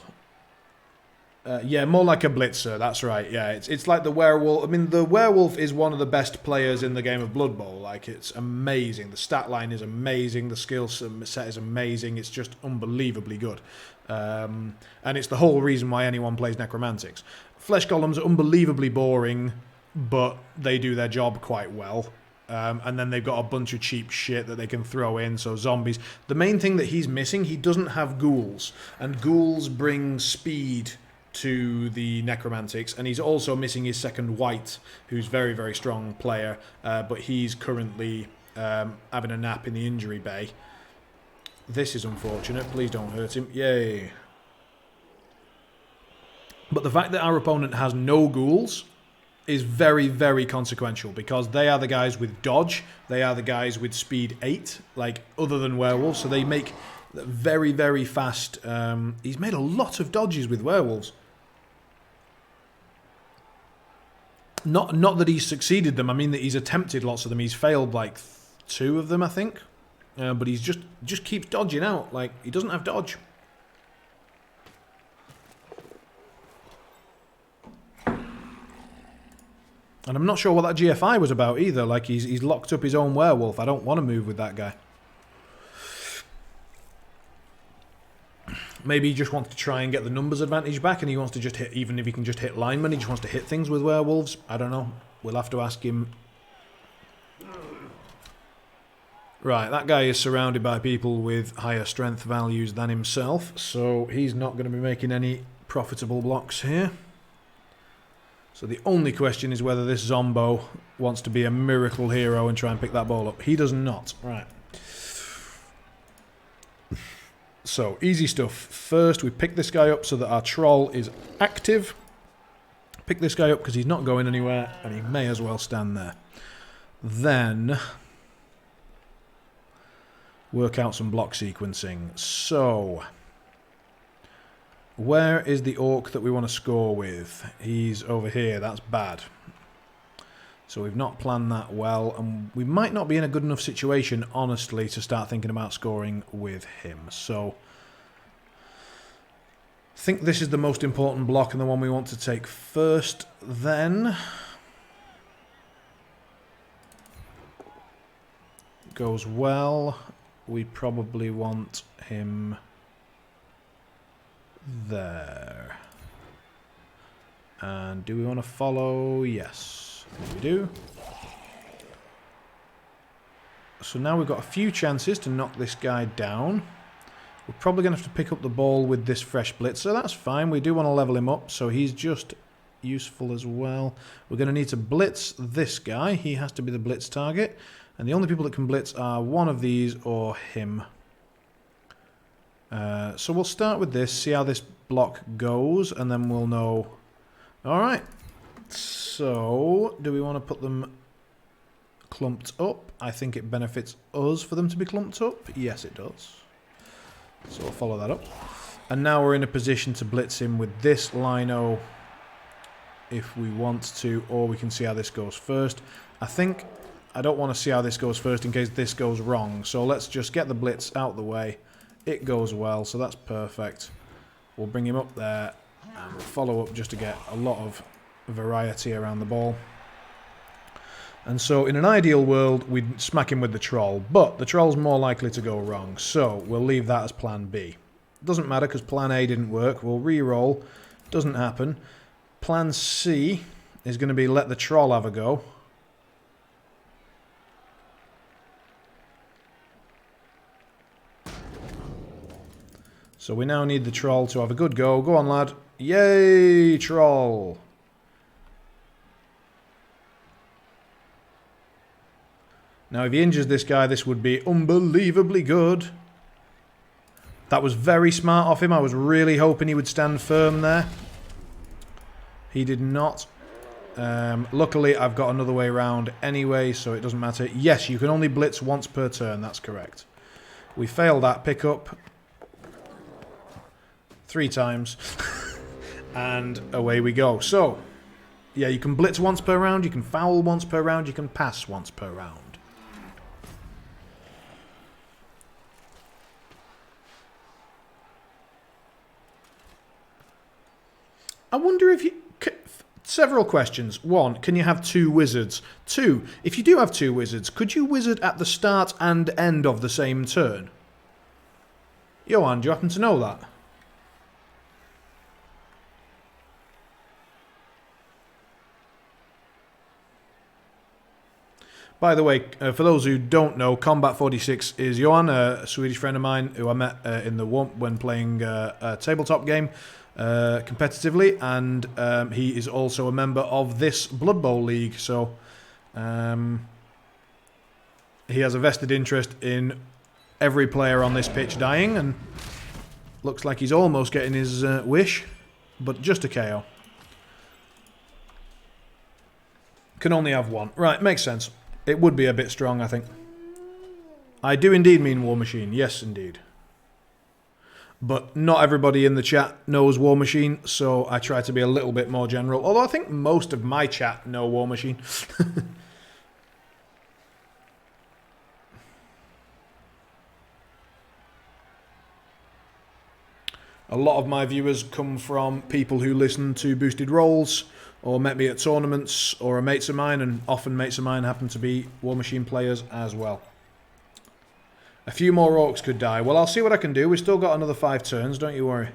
Yeah, more like a blitzer. That's right. Yeah, it's like the werewolf. I mean, the werewolf is one of the best players in the game of Blood Bowl. Like, it's amazing. The stat line is amazing. The skill set is amazing. It's just unbelievably good. And it's the whole reason why anyone plays Necromantics. Flesh Golems are unbelievably boring, but they do their job quite well. And then they've got a bunch of cheap shit that they can throw in. So zombies. The main thing that he's missing, he doesn't have ghouls. And ghouls bring speed to the Necromantics, and he's also missing his second white, who's very, very strong player, but he's currently having a nap in the injury bay. This is unfortunate. Please don't hurt him. Yay. But the fact that our opponent has no ghouls is very, very consequential, because they are the guys with dodge, they are the guys with speed 8, like, other than werewolves, so they make very, very fast. He's made a lot of dodges with werewolves. Not that he's succeeded them. I mean that he's attempted lots of them. He's failed like 2 of them, I think. But he's just keeps dodging out. Like, he doesn't have dodge. And I'm not sure what that GFI was about either. Like, he's locked up his own werewolf. I don't want to move with that guy. Maybe he just wants to try and get the numbers advantage back, and he wants to just hit, even if he can just hit linemen, he just wants to hit things with werewolves. I don't know. We'll have to ask him. Right, that guy is surrounded by people with higher strength values than himself, so he's not going to be making any profitable blocks here. So the only question is whether this Zombo wants to be a miracle hero and try and pick that ball up. He does not. Right. So, easy stuff. First, we pick this guy up so that our troll is active. Pick this guy up because he's not going anywhere, and he may as well stand there. Then, work out some block sequencing. So, where is the orc that we want to score with? He's over here. That's bad. So we've not planned that well, and we might not be in a good enough situation, honestly, to start thinking about scoring with him. So I think this is the most important block and the one we want to take first. Then goes well. We probably want him there. And do we want to follow? Yes. We do. So now we've got a few chances to knock this guy down. We're probably going to have to pick up the ball with this fresh blitzer. That's fine. We do want to level him up, so he's just useful as well. We're going to need to blitz this guy. He has to be the blitz target. And the only people that can blitz are one of these or him. So we'll start with this, see how this block goes, and then we'll know. Alright. So, do we want to put them clumped up? I think it benefits us for them to be clumped up. Yes, it does. So we'll follow that up. And now we're in a position to blitz him with this lino if we want to, or we can see how this goes first. I don't want to see how this goes first in case this goes wrong. So let's just get the blitz out the way. It goes well, so that's perfect. We'll bring him up there and we'll follow up just to get a lot of variety around the ball. And so in an ideal world we'd smack him with the troll, but the troll's more likely to go wrong, so we'll leave that as plan B. Doesn't matter because plan A didn't work. We'll re-roll. Doesn't happen. Plan C is going to be let the troll have a go. So we now need the troll to have a good go. Go on, lad. Yay, troll. Now, if he injures this guy, this would be unbelievably good. That was very smart of him. I was really hoping he would stand firm there. He did not. Luckily, I've got another way around anyway, so it doesn't matter. Yes, you can only blitz once per turn. That's correct. We failed that pickup 3 times. And away we go. So, yeah, you can blitz once per round, you can foul once per round, you can pass once per round. I wonder if you... Several questions. 1, can you have 2 wizards? 2, if you do have 2 wizards, could you wizard at the start and end of the same turn? Johan, do you happen to know that? By the way, for those who don't know, Combat 46 is Johan, a Swedish friend of mine who I met in the WUMP when playing a tabletop game competitively, and he is also a member of this Blood Bowl League, so he has a vested interest in every player on this pitch dying, and looks like he's almost getting his wish, but just a KO. Can only have 1. Right, makes sense. It would be a bit strong, I think. I do indeed mean War Machine. Yes, indeed. But not everybody in the chat knows War Machine, so I try to be a little bit more general. Although I think most of my chat know War Machine. A lot of my viewers come from people who listen to Boosted Rolls, or met me at tournaments, or are mates of mine, and often mates of mine happen to be War Machine players as well. A few more orcs could die. Well, I'll see what I can do. We've still got another 5 turns, don't you worry.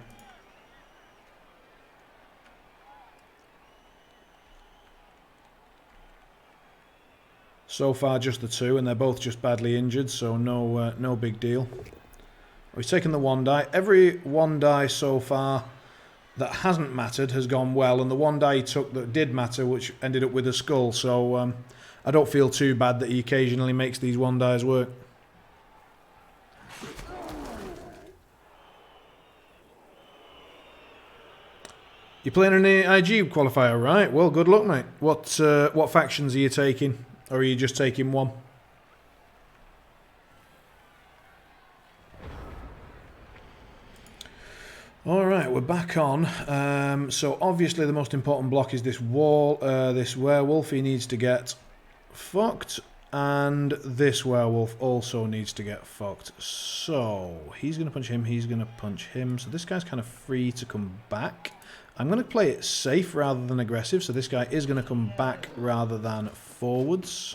So far just the 2, and they're both just badly injured, so no big deal. We've taken the 1 die. Every 1 die so far that hasn't mattered has gone well, and the 1 die he took that did matter, which ended up with a skull, so I don't feel too bad that he occasionally makes these 1 dies work. You're playing an IG qualifier, right? Well, good luck, mate. What factions are you taking? Or are you just taking 1? Alright, we're back on. So obviously the most important block is this wall. This werewolf, he needs to get fucked. And this werewolf also needs to get fucked. So he's going to punch him, he's going to punch him. So this guy's kind of free to come back. I'm going to play it safe rather than aggressive. So this guy is going to come back rather than forwards.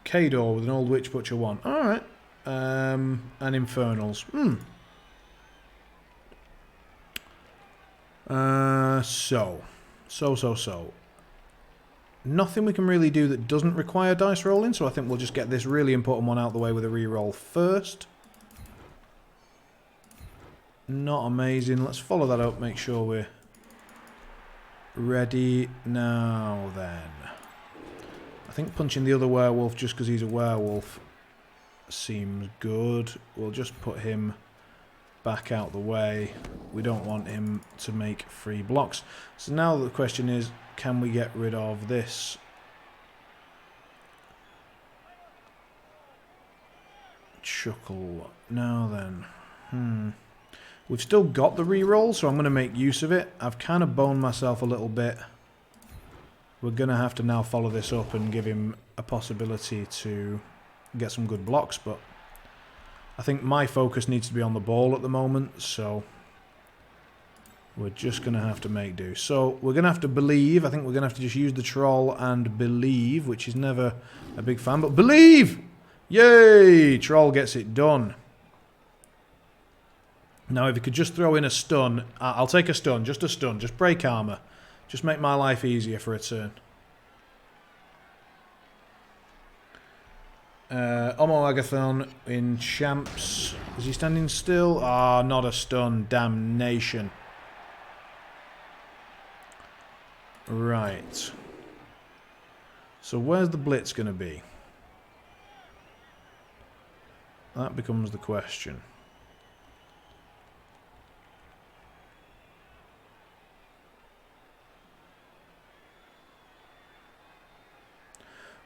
Kador with an Old Witch Butcher 1. Alright. And Infernals. So. Nothing we can really do that doesn't require dice rolling, so I think we'll just get this really important one out of the way with a reroll first. Not amazing. Let's follow that up, make sure we're ready. Now then. I think punching the other werewolf just because he's a werewolf seems good. We'll just put him back out the way. We don't want him to make free blocks. So now the question is, can we get rid of this? Chuckle. Now then. We've still got the reroll, so I'm going to make use of it. I've kind of boned myself a little bit. We're going to have to now follow this up and give him a possibility to get some good blocks, but I think my focus needs to be on the ball at the moment, so we're just going to have to make do. So we're going to have to believe. I think we're going to have to just use the troll and believe, which is never a big fan, but believe! Yay! Troll gets it done. Now if you could just throw in a stun, I'll take a stun, just break armor. Just make my life easier for a turn. Omo Agathon in champs. Is he standing still? Ah, not a stun. Damnation. Right. So where's the blitz going to be? That becomes the question.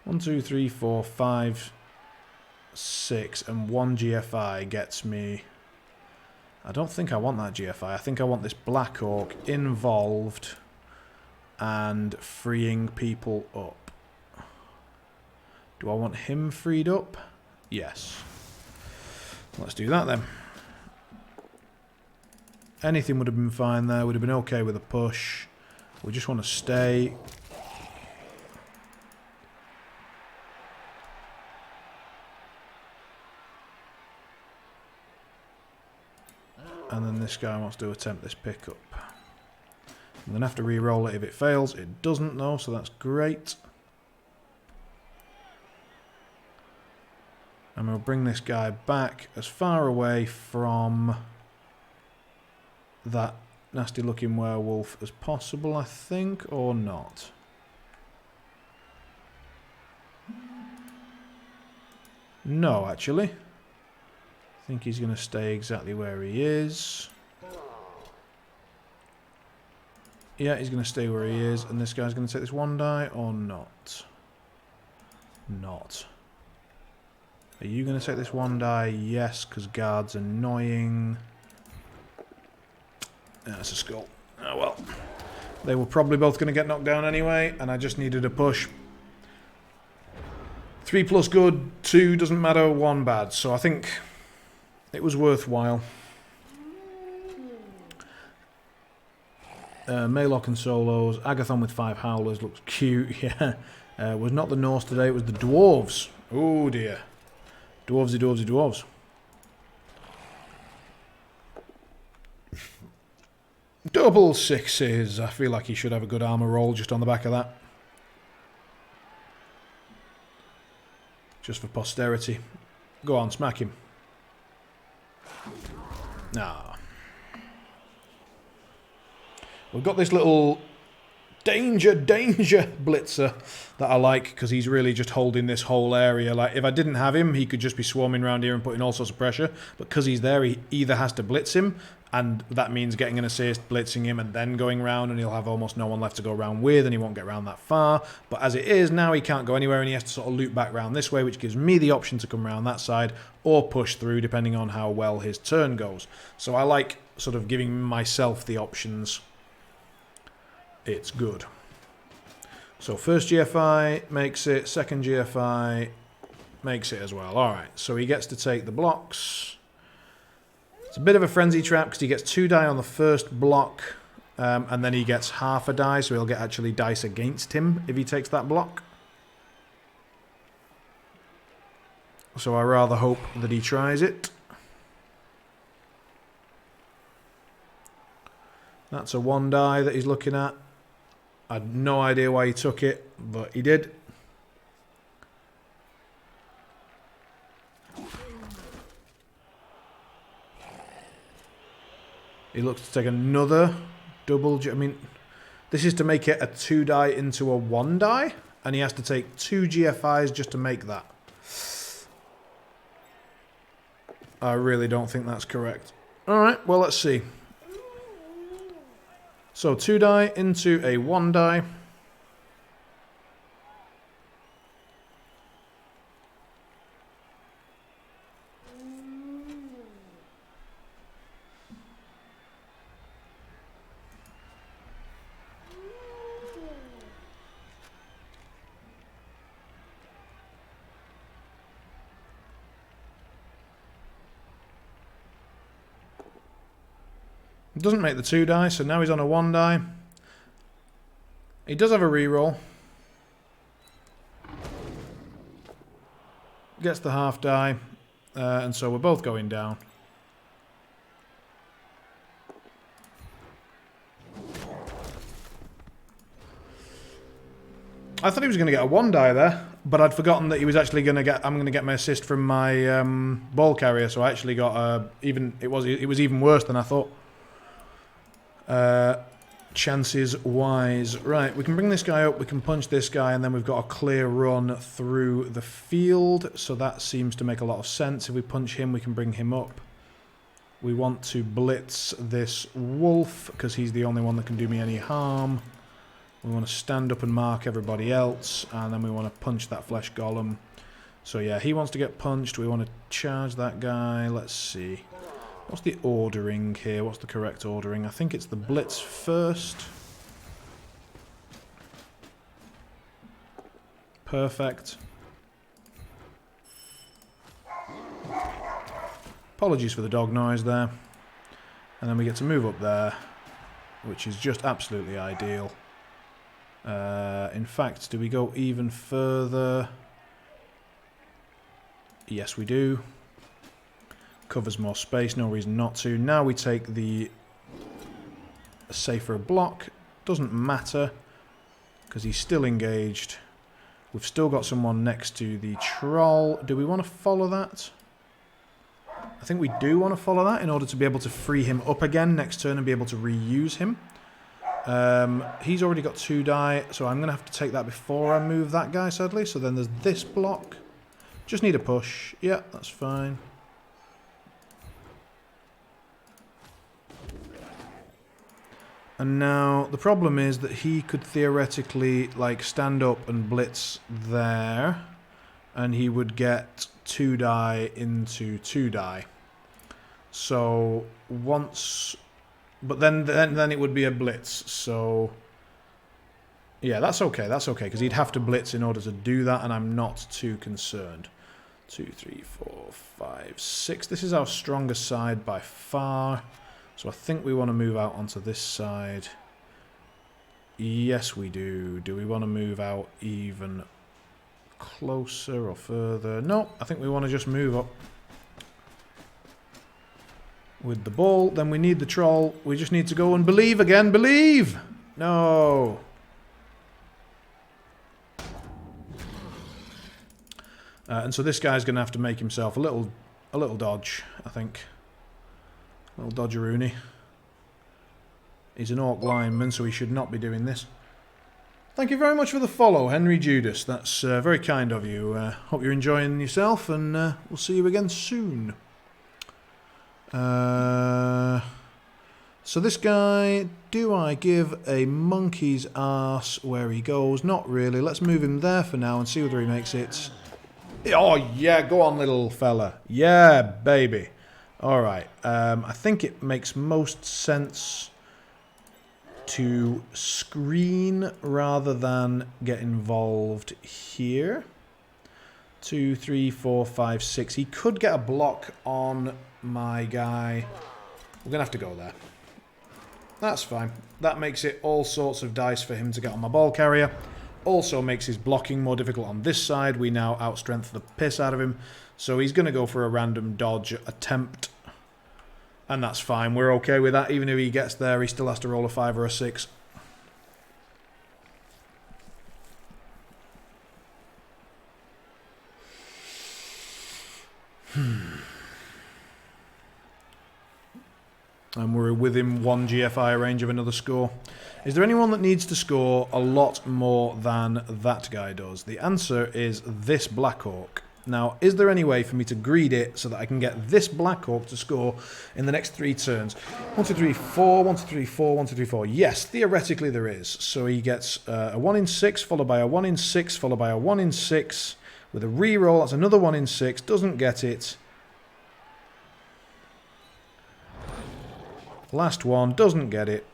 One, two, three, four, 5, 6, and 1 GFI gets me... I don't think I want that GFI. I think I want this Black Orc involved and freeing people up. Do I want him freed up? Yes. Let's do that then. Anything would have been fine there. Would have been okay with a push. We just want to stay. And then this guy wants to attempt this pickup. I'm going to have to re-roll it if it fails. It doesn't though, so that's great. And we'll bring this guy back as far away from that nasty looking werewolf as possible, I think, or not. No, actually. I think he's going to stay exactly where he is. Yeah, he's going to stay where he is. And this guy's going to take this one die or not? Not. Are you going to take this one die? Yes, because guard's annoying. That's a skull. Oh well. They were probably both going to get knocked down anyway, and I just needed a push. 3 plus good, 2 doesn't matter, 1 bad. So I think it was worthwhile. Maylock and solos. Agathon with 5 howlers looks cute. Yeah. Was not the Norse today, it was the dwarves. Oh dear. Dwarvesy, dwarvesy, dwarves. Double 6s. I feel like he should have a good armor roll just on the back of that. Just for posterity. Go on, smack him. Nah. We've got this little danger blitzer that I like because he's really just holding this whole area. Like, if I didn't have him, he could just be swarming around here and putting all sorts of pressure. But because he's there, he either has to blitz him, and that means getting an assist, blitzing him, and then going round, and he'll have almost no one left to go round with, and he won't get round that far. But as it is, now he can't go anywhere, and he has to sort of loop back round this way, which gives me the option to come round that side, or push through, depending on how well his turn goes. So I like sort of giving myself the options. It's good. So first GFI makes it, second GFI makes it as well. Alright, so he gets to take the blocks. It's a bit of a frenzy trap because he gets 2 die on the first block, and then he gets half a die, so he'll get actually dice against him if he takes that block. So I rather hope that he tries it. That's a 1 die that he's looking at. I had no idea why he took it, but he did. He looks to take another double. I mean, this is to make it a 2 die into a 1 die, and he has to take 2 GFIs just to make that. I really don't think that's correct. Alright, well, let's see. So 2 die into a 1 die. Doesn't make the 2 die, so now he's on a 1 die. He does have a reroll. Gets the half die, and so we're both going down. I thought he was going to get a 1 die there, but I'd forgotten that he was actually going to get. I'm going to get my assist from my ball carrier, so I actually got a even. It was even worse than I thought. Chances wise. Right, we can bring this guy up, we can punch this guy, and then we've got a clear run through the field, so that seems to make a lot of sense. If we punch him, we can bring him up. We want to blitz this wolf, because he's the only one that can do me any harm. We want to stand up and mark everybody else, and then we want to punch that flesh golem. So yeah, he wants to get punched, we want to charge that guy. Let's see. What's the ordering here? What's the correct ordering? I think it's the blitz first. Perfect. Apologies for the dog noise there. And then we get to move up there, which is just absolutely ideal. In fact, do we go even further? Yes, we do. Covers more space, no reason not to. Now we take the safer block. Doesn't matter, because he's still engaged. We've still got someone next to the troll. Do we want to follow that? I think we do want to follow that in order to be able to free him up again next turn and be able to reuse him. He's already got 2 die, so I'm going to have to take that before I move that guy, sadly. So then there's this block. Just need a push. Yeah, that's fine. And now the problem is that he could theoretically like stand up and blitz there, and he would get 2 die into 2 die. So once, but then it would be a blitz. So yeah, that's okay. That's okay, because he'd have to blitz in order to do that, and I'm not too concerned. 2, 3, 4, 5, 6. This is our strongest side by far. So I think we want to move out onto this side. Yes, we do. Do we want to move out even closer or further? No, I think we want to just move up with the ball. Then we need the troll. We just need to go and believe again. Believe! No. And so this guy's going to have to make himself a little dodge, I think. A little dodgeroony. He's an orc lineman, so he should not be doing this. Thank you very much for the follow, Henry Judas. That's very kind of you. Hope you're enjoying yourself, and we'll see you again soon. So this guy, do I give a monkey's arse where he goes? Not really. Let's move him there for now and see whether he makes it. Oh, yeah, go on, little fella. Yeah, baby. Alright, I think it makes most sense to screen rather than get involved here. 2, 3, 4, 5, 6. He could get a block on my guy. We're going to have to go there. That's fine. That makes it all sorts of dice for him to get on my ball carrier. Also makes his blocking more difficult on this side. We now outstrength the piss out of him. So he's going to go for a random dodge attempt. And that's fine. We're okay with that. Even if he gets there, he still has to roll a 5 or a 6. And we're within 1 GFI range of another score. Is there anyone that needs to score a lot more than that guy does? The answer is this Black Orc. Now, is there any way for me to greed it so that I can get this Black Orc to score in the next 3 turns? 1, 2, 3, 4, 1, 2, 3, 4, 1, 2, 3, 4. Yes, theoretically there is. So he gets a 1 in 6, followed by a 1 in 6, followed by a 1 in 6. With a reroll, that's another 1 in 6. Doesn't get it. Last one, doesn't get it.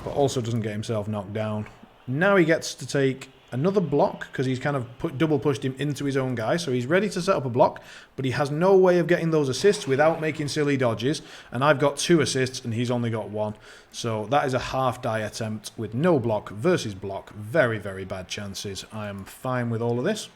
But also doesn't get himself knocked down. Now he gets to take another block, because he's kind of double pushed him into his own guy. So he's ready to set up a block, but he has no way of getting those assists without making silly dodges. And I've got 2 assists, and he's only got 1. So that is a half die attempt with no block versus block. Very, very bad chances. I am fine with all of this.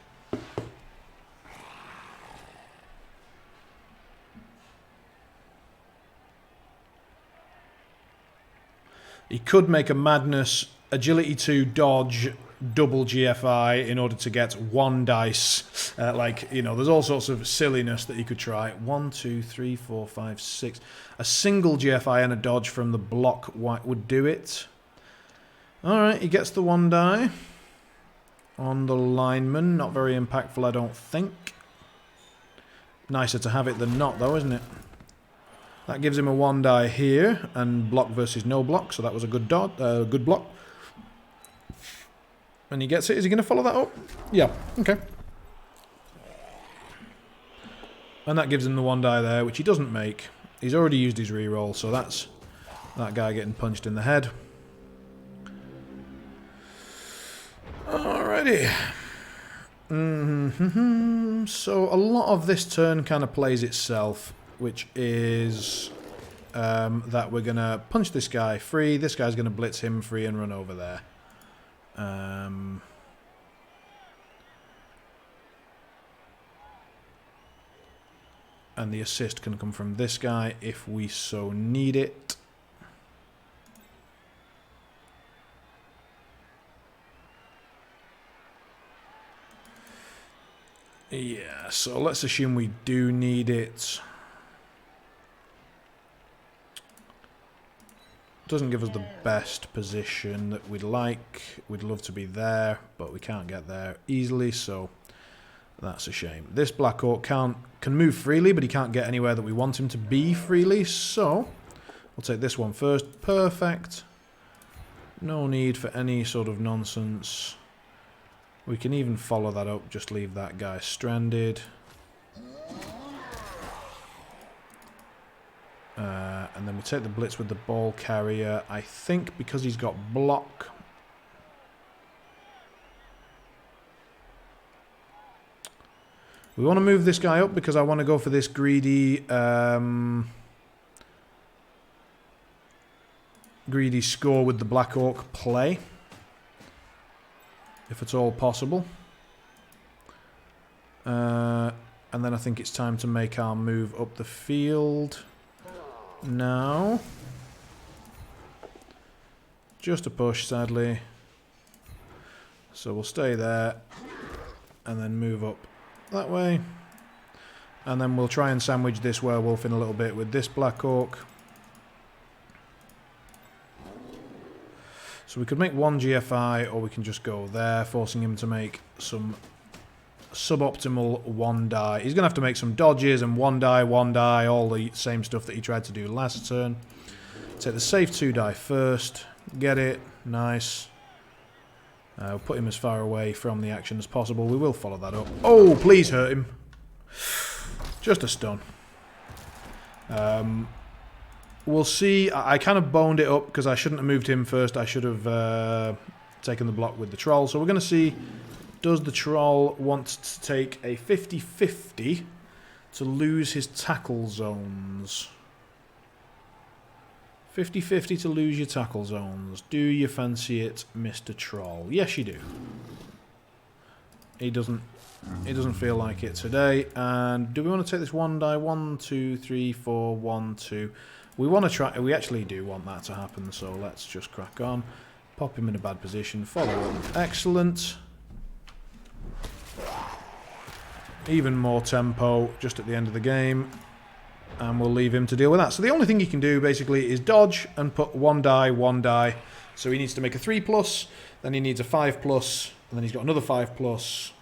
He could make a madness agility 2 dodge double GFI in order to get 1 dice. Like, you know, there's all sorts of silliness that he could try. 1, 2, 3, 4, 5, 6. A single GFI and a dodge from the block would do it. Alright, he gets the 1 die on the lineman. Not very impactful, I don't think. Nicer to have it than not, though, isn't it? That gives him a 1 die here, and block versus no block, so that was a good dodge, good block. And he gets it. Is he going to follow that up? Yeah, okay. And that gives him the 1 die there, which he doesn't make. He's already used his reroll, so that's that guy getting punched in the head. Alrighty. So a lot of this turn kind of plays itself. which is that we're going to punch this guy free. This guy's going to blitz him free and run over there. And the assist can come from this guy if we so need it. Yeah, so let's assume we do need it. Doesn't give us the best position that we'd like. We'd love to be there, but we can't get there easily, so that's a shame. This Black Orc can move freely, but he can't get anywhere that we want him to be freely, so we'll take this one first. Perfect. No need for any sort of nonsense. We can even follow that up, just leave that guy stranded. And then we take the blitz with the ball carrier. I think because he's got block. We want to move this guy up because I want to go for this greedy greedy score with the Black Orc play. If at all possible. And then I think it's time to make our move up the field. Now. Just a push, sadly. So we'll stay there. And then move up that way. And then we'll try and sandwich this werewolf in a little bit with this Black Orc. So we could make one GFI, or we can just go there, forcing him to make some suboptimal one die. He's going to have to make some dodges and one die, all the same stuff that he tried to do last turn. Take the safe 2 die first. Get it. Nice. We'll put him as far away from the action as possible. We will follow that up. Oh, please hurt him. Just a stun. We'll see. I kind of boned it up because I shouldn't have moved him first. I should have taken the block with the troll. So we're going to see, does the troll want to take a 50-50 to lose his tackle zones? 50-50 to lose your tackle zones. Do you fancy it, Mr. Troll? Yes, you do. He doesn't feel like it today. And do we want to take this one die? 1, 2, 3, 4, 1, 2. We want to try. We actually do want that to happen. So let's just crack on. Pop him in a bad position. Follow up. Excellent. Even more tempo just at the end of the game. And we'll leave him to deal with that. So the only thing he can do basically is dodge and put one die. So he needs to make a 3+, then he needs a 5+, and then he's got another 5+.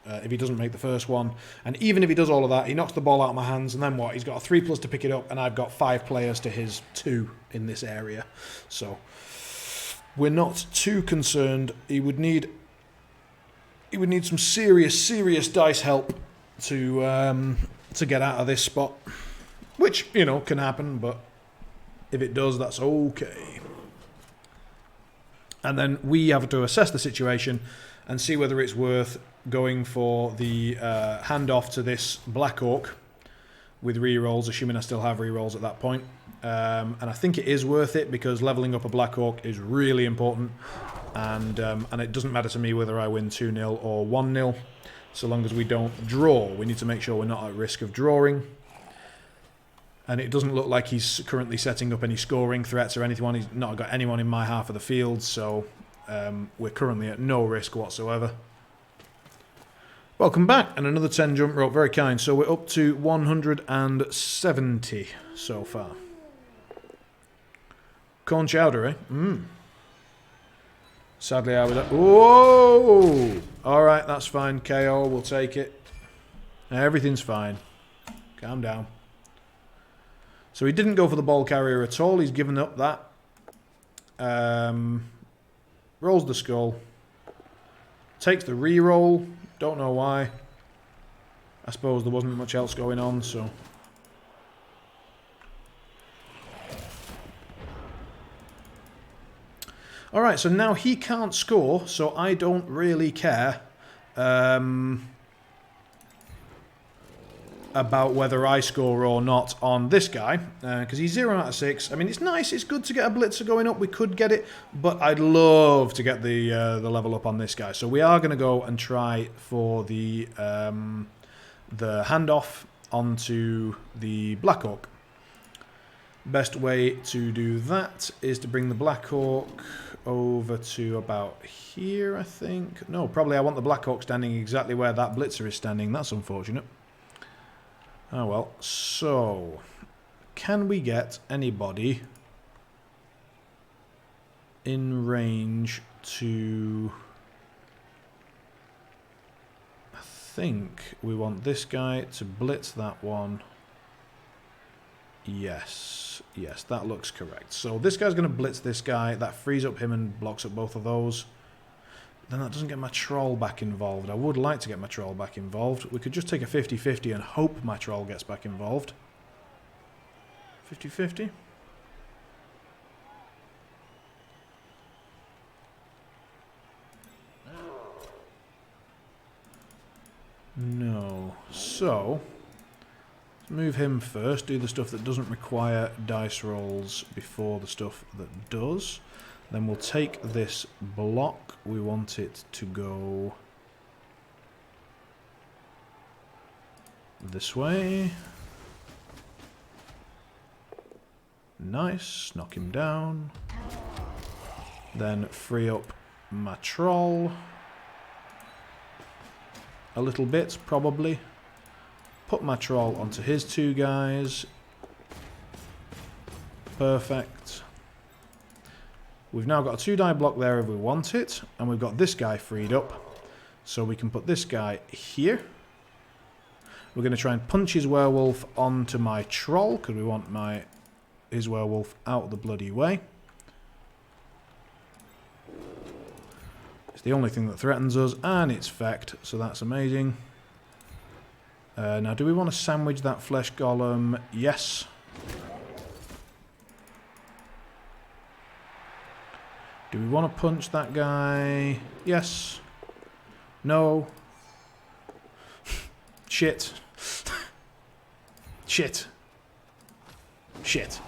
If he doesn't make the first one. And even if he does all of that, he knocks the ball out of my hands, and then what? He's got a 3+ to pick it up, and I've got 5 players to his 2 in this area. So we're not too concerned. He would need some serious dice help to get out of this spot. Which, you know, can happen, but if it does, that's okay. And then we have to assess the situation and see whether it's worth going for the handoff to this Black Orc with rerolls, assuming I still have rerolls at that point. And I think it is worth it because leveling up a Black Orc is really important. And it doesn't matter to me whether I win 2-0 or 1-0, so long as we don't draw. We need to make sure we're not at risk of drawing. And it doesn't look like he's currently setting up any scoring threats or anything. He's not got anyone in my half of the field, so we're currently at no risk whatsoever. Welcome back, and another 10 jump rope, very kind. So we're up to 170 so far. Corn chowder, eh? Sadly, I was... Whoa! Alright, that's fine. KO, we'll take it. Everything's fine. Calm down. So he didn't go for the ball carrier at all. He's given up that. Rolls the skull. Takes the reroll. Don't know why. I suppose there wasn't much else going on, so... Alright, so now he can't score, so I don't really care. about whether I score or not on this guy, because he's 0 out of 6. I mean, it's nice, it's good to get a blitzer going up, we could get it, but I'd love to get the level up on this guy. So we are going to go and try for the handoff onto the Black Hawk. Best way to do that is to bring the Black Hawk over to about here, I think. No, probably I want the Black Hawk standing exactly where that blitzer is standing. That's unfortunate. Oh well. So, can we get anybody in range to... I think we want this guy to blitz that one. Yes, that looks correct. So this guy's going to blitz this guy. That frees up him and blocks up both of those. Then that doesn't get my troll back involved. I would like to get my troll back involved. We could just take a 50-50 and hope my troll gets back involved. 50-50? No. So... move him first, do the stuff that doesn't require dice rolls before the stuff that does. Then we'll take this block. We want it to go this way. Nice, knock him down. Then free up my troll. A little bit, probably. Put my troll onto his two guys. Perfect. We've now got a 2-die block there if we want it. And we've got this guy freed up. So we can put this guy here. We're going to try and punch his werewolf onto my troll, because we want his werewolf out the bloody way. It's the only thing that threatens us, and it's fecked, so that's amazing. Now, do we want to sandwich that flesh golem? Yes. Do we want to punch that guy? Yes. No. Shit. Shit. Shit.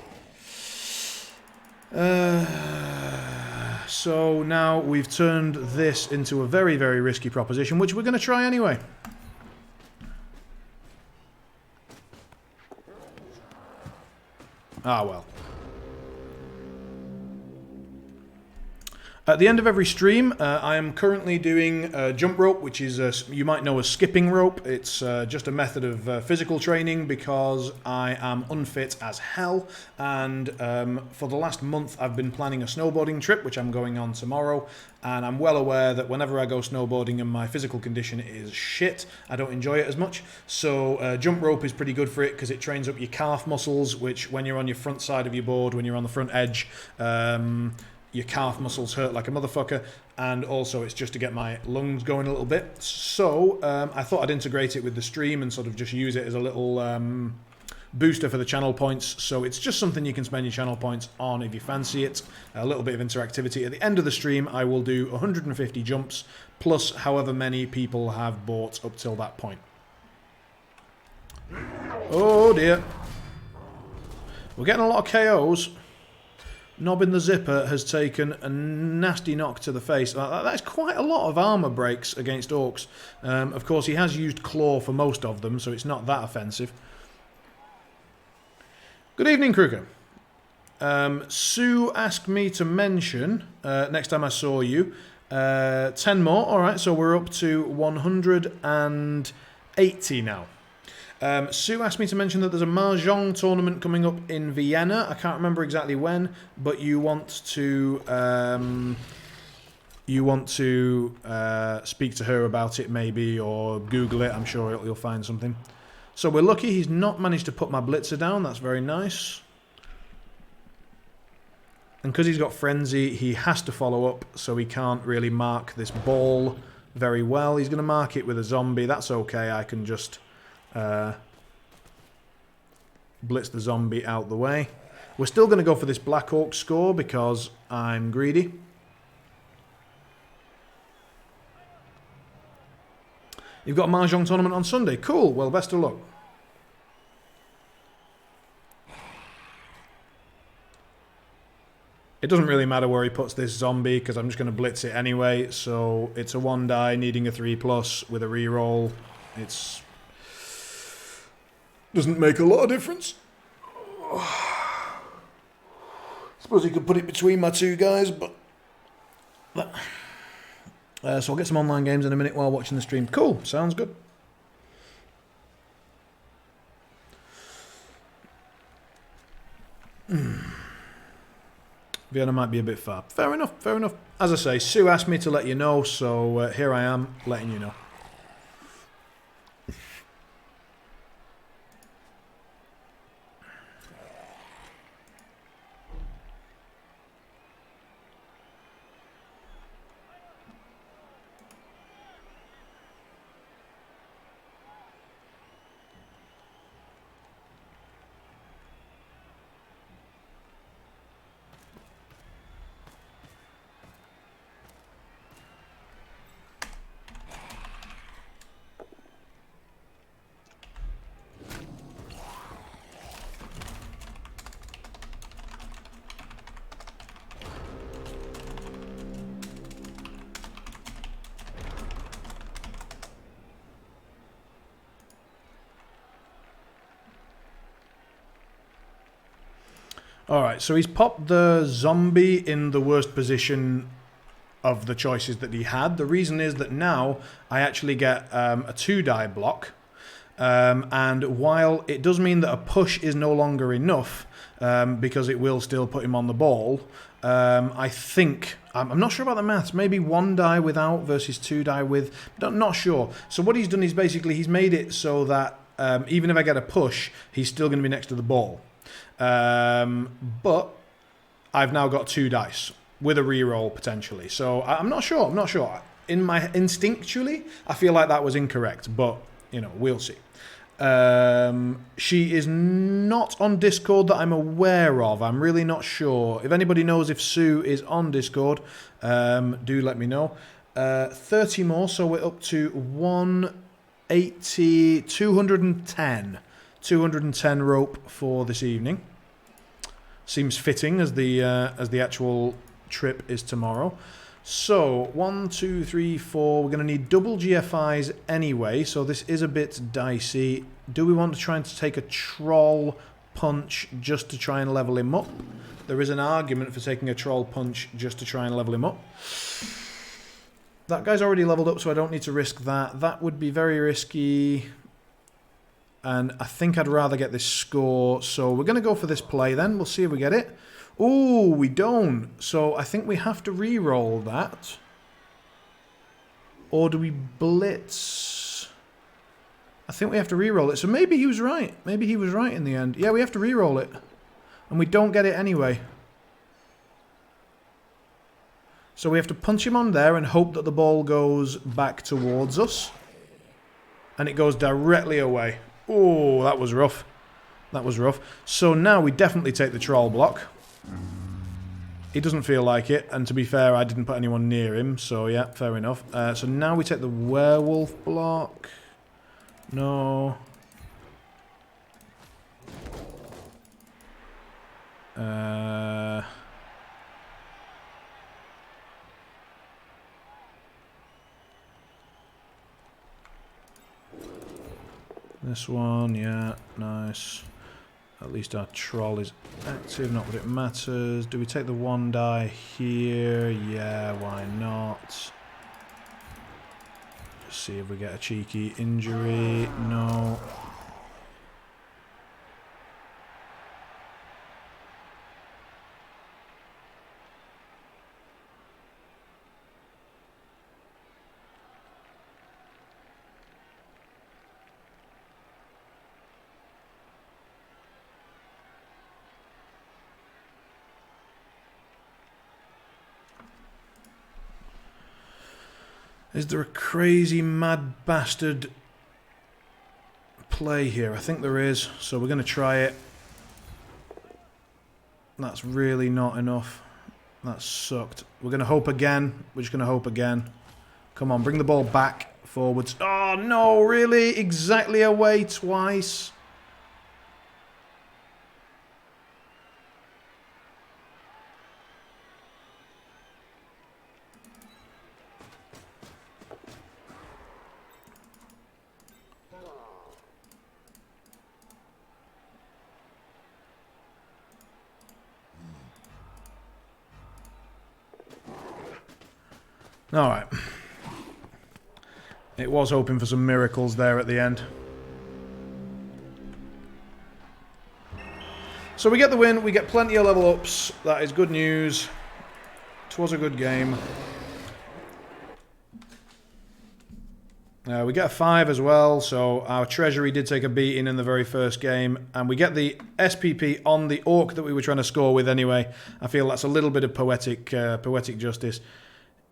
So now we've turned this into a very, very risky proposition, which we're going to try anyway. Ah, well. At the end of every stream, I am currently doing jump rope, which is, you might know as skipping rope. It's just a method of physical training because I am unfit as hell. And for the last month, I've been planning a snowboarding trip, which I'm going on tomorrow. And I'm well aware that whenever I go snowboarding and my physical condition is shit, I don't enjoy it as much. So jump rope is pretty good for it because it trains up your calf muscles, which when you're on your front side of your board, when you're on the front edge, your calf muscles hurt like a motherfucker, and also it's just to get my lungs going a little bit. So I thought I'd integrate it with the stream and sort of just use it as a little booster for the channel points. So it's just something you can spend your channel points on if you fancy it. A little bit of interactivity. At the end of the stream, I will do 150 jumps, plus however many people have bought up till that point. Oh dear. We're getting a lot of KOs. Nobbin the Zipper has taken a nasty knock to the face. That's quite a lot of armor breaks against orcs. Of course, he has used claw for most of them, so it's not that offensive. Good evening, Kruger. Sue asked me to mention, next time I saw you, 10 more. Alright, so we're up to 180 now. Sue asked me to mention that there's a Mahjong tournament coming up in Vienna. I can't remember exactly when, but you want to speak to her about it maybe, or Google it. I'm sure you'll find something. So we're lucky he's not managed to put my blitzer down. That's very nice. And because he's got Frenzy, he has to follow up, so he can't really mark this ball very well. He's going to mark it with a zombie. That's okay. I can just... blitz the zombie out the way. We're still going to go for this Black Hawk score because I'm greedy. You've got a Mahjong tournament on Sunday. Cool. Well, best of luck. It doesn't really matter where he puts this zombie because I'm just going to blitz it anyway. So it's a 1 die needing a 3+ with a reroll. It's doesn't make a lot of difference. Suppose he could put it between my 2 guys, but so I'll get some online games in a minute while watching the stream. Cool, sounds good. Vienna might be a bit far. Fair enough, fair enough. As I say, Sue asked me to let you know, so here I am letting you know. Alright, so he's popped the zombie in the worst position of the choices that he had. The reason is that now I actually get a 2 die block. And while it does mean that a push is no longer enough, because it will still put him on the ball, I think, I'm not sure about the maths, maybe 1 die without versus 2 die with, not sure. So what he's done is basically he's made it so that even if I get a push, he's still going to be next to the ball. But I've now got 2 dice with a reroll potentially. So I'm not sure. In my instinctually, I feel like that was incorrect, but you know, we'll see. She is not on Discord that I'm aware of. I'm really not sure. If anybody knows if Sue is on Discord, do let me know. 30 more, so we're up to 180, 210. 210 rope for this evening. Seems fitting as the actual trip is tomorrow. So 1, 2, 3, 4. We're going to need double GFIs anyway, so this is a bit dicey. Do we want to try and take a troll punch just to try and level him up? There is an argument for taking a troll punch just to try and level him up. That guy's already leveled up, so I don't need to risk that. That would be very risky. And I think I'd rather get this score. So we're going to go for this play then. We'll see if we get it. Oh, we don't. So I think we have to re-roll that. Or do we blitz? I think we have to re-roll it. So maybe he was right. Maybe he was right in the end. Yeah, we have to re-roll it. And we don't get it anyway. So we have to punch him on there and hope that the ball goes back towards us. And it goes directly away. Oh, that was rough. That was rough. So now we definitely take the troll block. He doesn't feel like it. And to be fair, I didn't put anyone near him. So yeah, fair enough. So now we take the werewolf block. No. This one, yeah, nice. At least our troll is active, not that it matters. Do we take the 1 die here? Yeah, why not? Just see if we get a cheeky injury. No. Is there a crazy mad bastard play here? I think there is, so we're going to try it. That's really not enough. That sucked. We're going to hope again. We're just going to hope again. Come on, bring the ball back forwards. Oh, no, really? Exactly away twice. All right. It was hoping for some miracles there at the end. So we get the win. We get plenty of level ups. That is good news. It was a good game. We get a 5 as well, so our treasury did take a beating in the very first game, and we get the SPP on the orc that we were trying to score with anyway. I feel that's a little bit of poetic justice.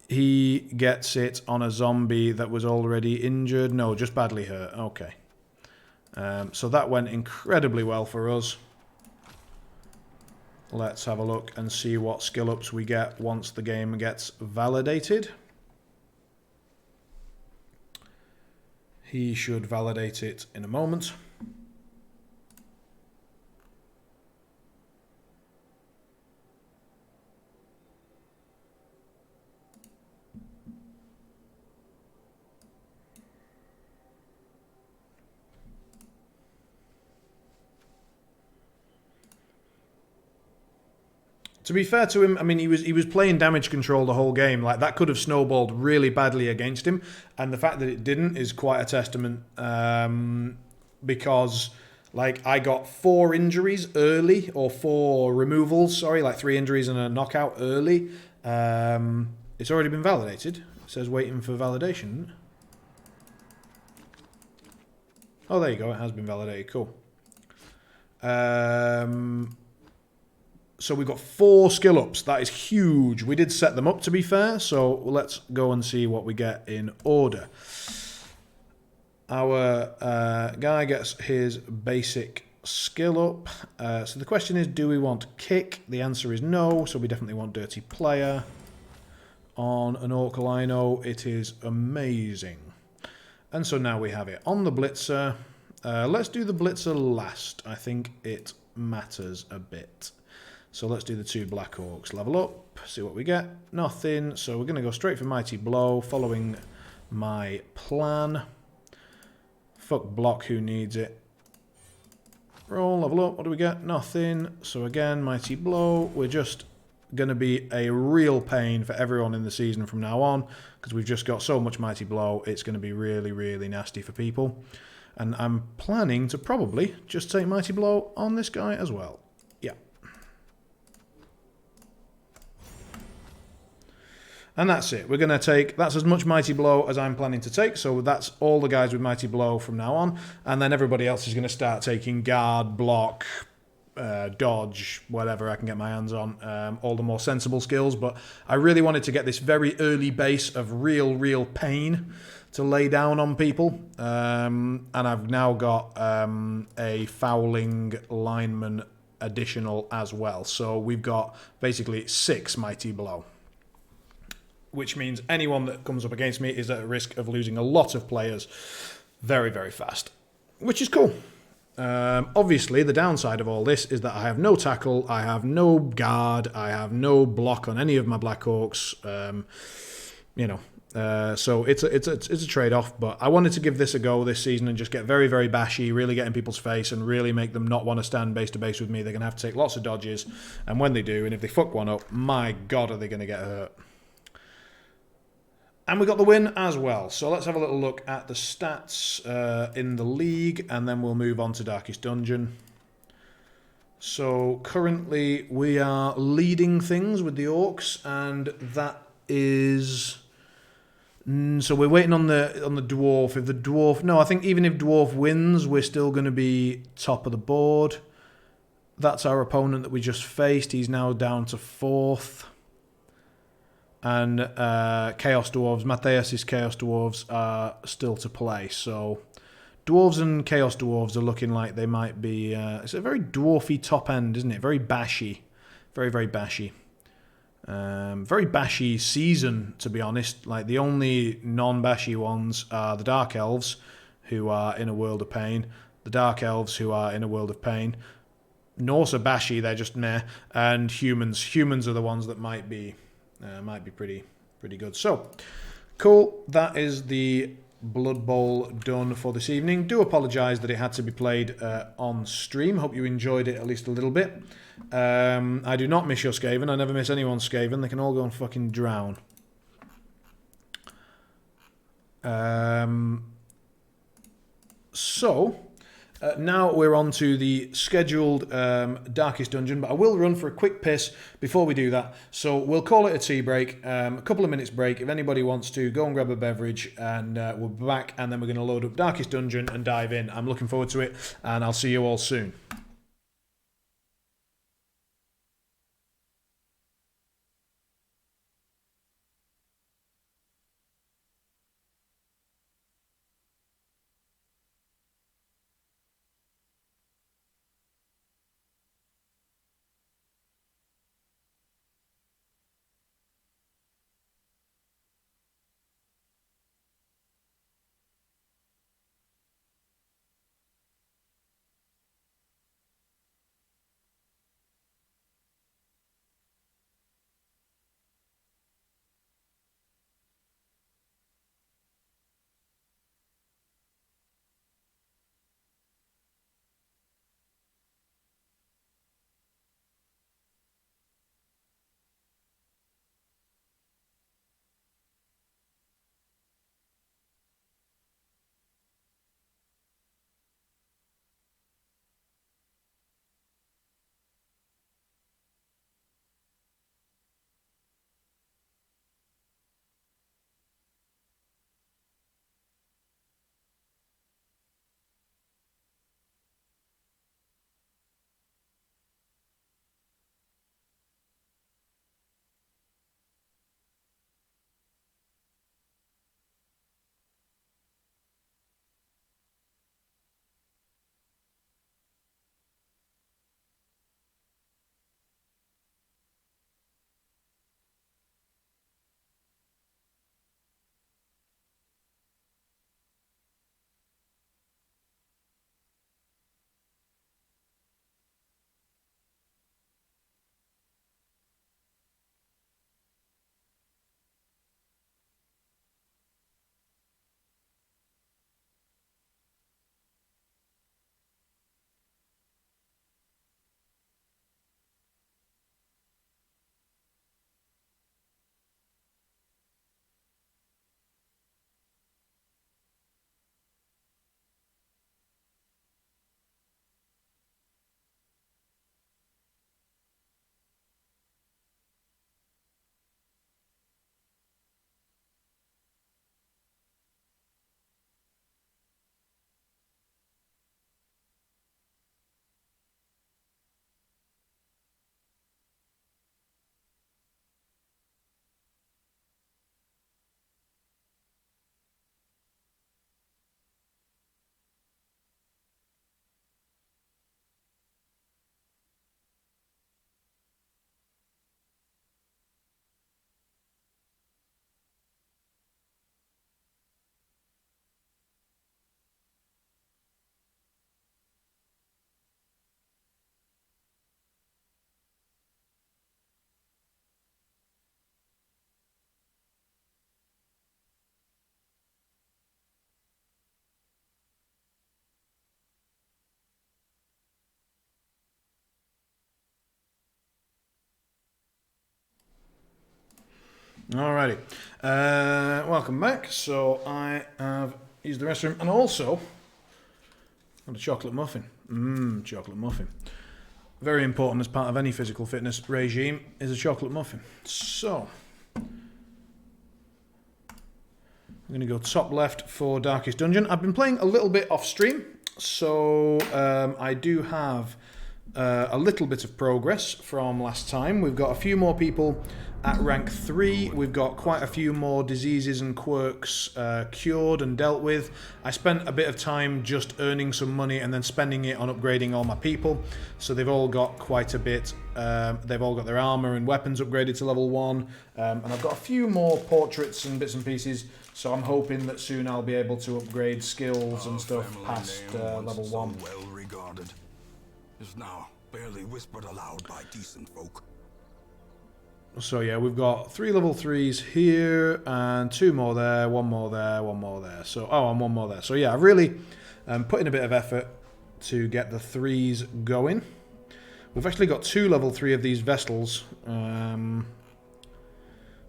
He gets it on a zombie that was already injured. No, just badly hurt. Okay. So that went incredibly well for us. Let's have a look and see what skill ups we get once the game gets validated. He should validate it in a moment. To be fair to him, I mean, he was playing damage control the whole game. Like, that could have snowballed really badly against him, and the fact that it didn't is quite a testament. Because, like, I got 4 injuries early, or 4 removals. Sorry, like 3 injuries and a knockout early. It's already been validated. It says waiting for validation. Oh, there you go. It has been validated. Cool. So we've got 4 skill ups. That is huge. We did set them up, to be fair. So let's go and see what we get in order. Our guy gets his basic skill up. So the question is, do we want kick? The answer is no. So we definitely want dirty player. On an orc lino, it is amazing. And so now we have it. On the blitzer, let's do the blitzer last. I think it matters a bit. So let's do the 2 black orcs. Level up, see what we get. Nothing. So we're going to go straight for Mighty Blow, following my plan. Fuck block, who needs it? Roll, level up, what do we get? Nothing. So again, Mighty Blow. We're just going to be a real pain for everyone in the season from now on, because we've just got so much Mighty Blow. It's going to be really, really nasty for people. And I'm planning to probably just take Mighty Blow on this guy as well. And that's it. We're going to take, that's as much Mighty Blow as I'm planning to take. So that's all the guys with Mighty Blow from now on. And then everybody else is going to start taking guard, block, dodge, whatever I can get my hands on. All the more sensible skills. But I really wanted to get this very early base of real pain to lay down on people. And I've now got a fouling lineman additional as well. So we've got basically 6 Mighty Blow, which means anyone that comes up against me is at risk of losing a lot of players very, very fast, which is cool. Obviously, the downside of all this is that I have no tackle, I have no guard, I have no block on any of my Black Orcs, so it's a trade-off, but I wanted to give this a go this season and just get very, very bashy, really get in people's face and really make them not want to stand base to base with me. They're going to have to take lots of dodges, and when they do, and if they fuck one up, my God, are they going to get hurt. And we got the win as well. So let's have a little look at the stats in the league, and then we'll move on to Darkest Dungeon. So currently we are leading things with the Orcs, and that is... So we're waiting on the Dwarf. If the Dwarf... No, I think even if Dwarf wins, we're still going to be top of the board. That's our opponent that we just faced. He's now down to 4th. And Chaos Dwarves, Matthias' Chaos Dwarves are still to play. So Dwarves and Chaos Dwarves are looking like they might be... it's a very dwarfy top end, isn't it? Very bashy. Very, very bashy. Very bashy season, to be honest. Like, the only non-bashy ones are the Dark Elves, who are in a world of pain. The Dark Elves, who are in a world of pain. Norse are bashy, they're just meh. And humans. Humans are the ones that might be pretty good. So, cool. That is the Blood Bowl done for this evening. Do apologise that it had to be played on stream. Hope you enjoyed it at least a little bit. I do not miss your Skaven. I never miss anyone's Skaven. They can all go and fucking drown. Now we're on to the scheduled Darkest Dungeon, but I will run for a quick piss before we do that. So we'll call it a tea break, a couple of minutes break. If anybody wants to, go and grab a beverage, and we'll be back, and then we're going to load up Darkest Dungeon and dive in. I'm looking forward to it, and I'll see you all soon. Alrighty, welcome back. So I have used the restroom and also got a chocolate muffin. Chocolate muffin. Very important as part of any physical fitness regime is a chocolate muffin. So I'm going to go top left for Darkest Dungeon. I've been playing a little bit off stream, so I do have a little bit of progress from last time. We've got a few more people at rank 3. We've got quite a few more diseases and quirks cured and dealt with. I spent a bit of time just earning some money and then spending it on upgrading all my people. So they've all got quite a bit. They've all got their armor and weapons upgraded to level 1. And I've got a few more portraits and bits and pieces. So I'm hoping that soon I'll be able to upgrade skills and stuff past level 1. Well regarded. Is now barely whispered aloud by decent folk. So yeah, we've got 3 level 3s here, and 2 more there, 1 more there, 1 more there. So, and 1 more there. So yeah, I've really put in a bit of effort to get the 3s going. We've actually got 2 level 3 of these vestals.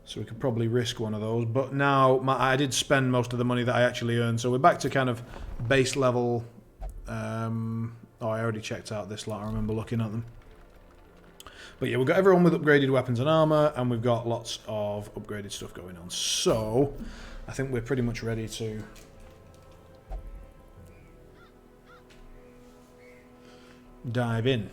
So we could probably risk one of those. But now I did spend most of the money that I actually earned. So we're back to kind of base level. Oh, I already checked out this lot. I remember looking at them. But yeah, we've got everyone with upgraded weapons and armor, and we've got lots of upgraded stuff going on. So, I think we're pretty much ready to dive in.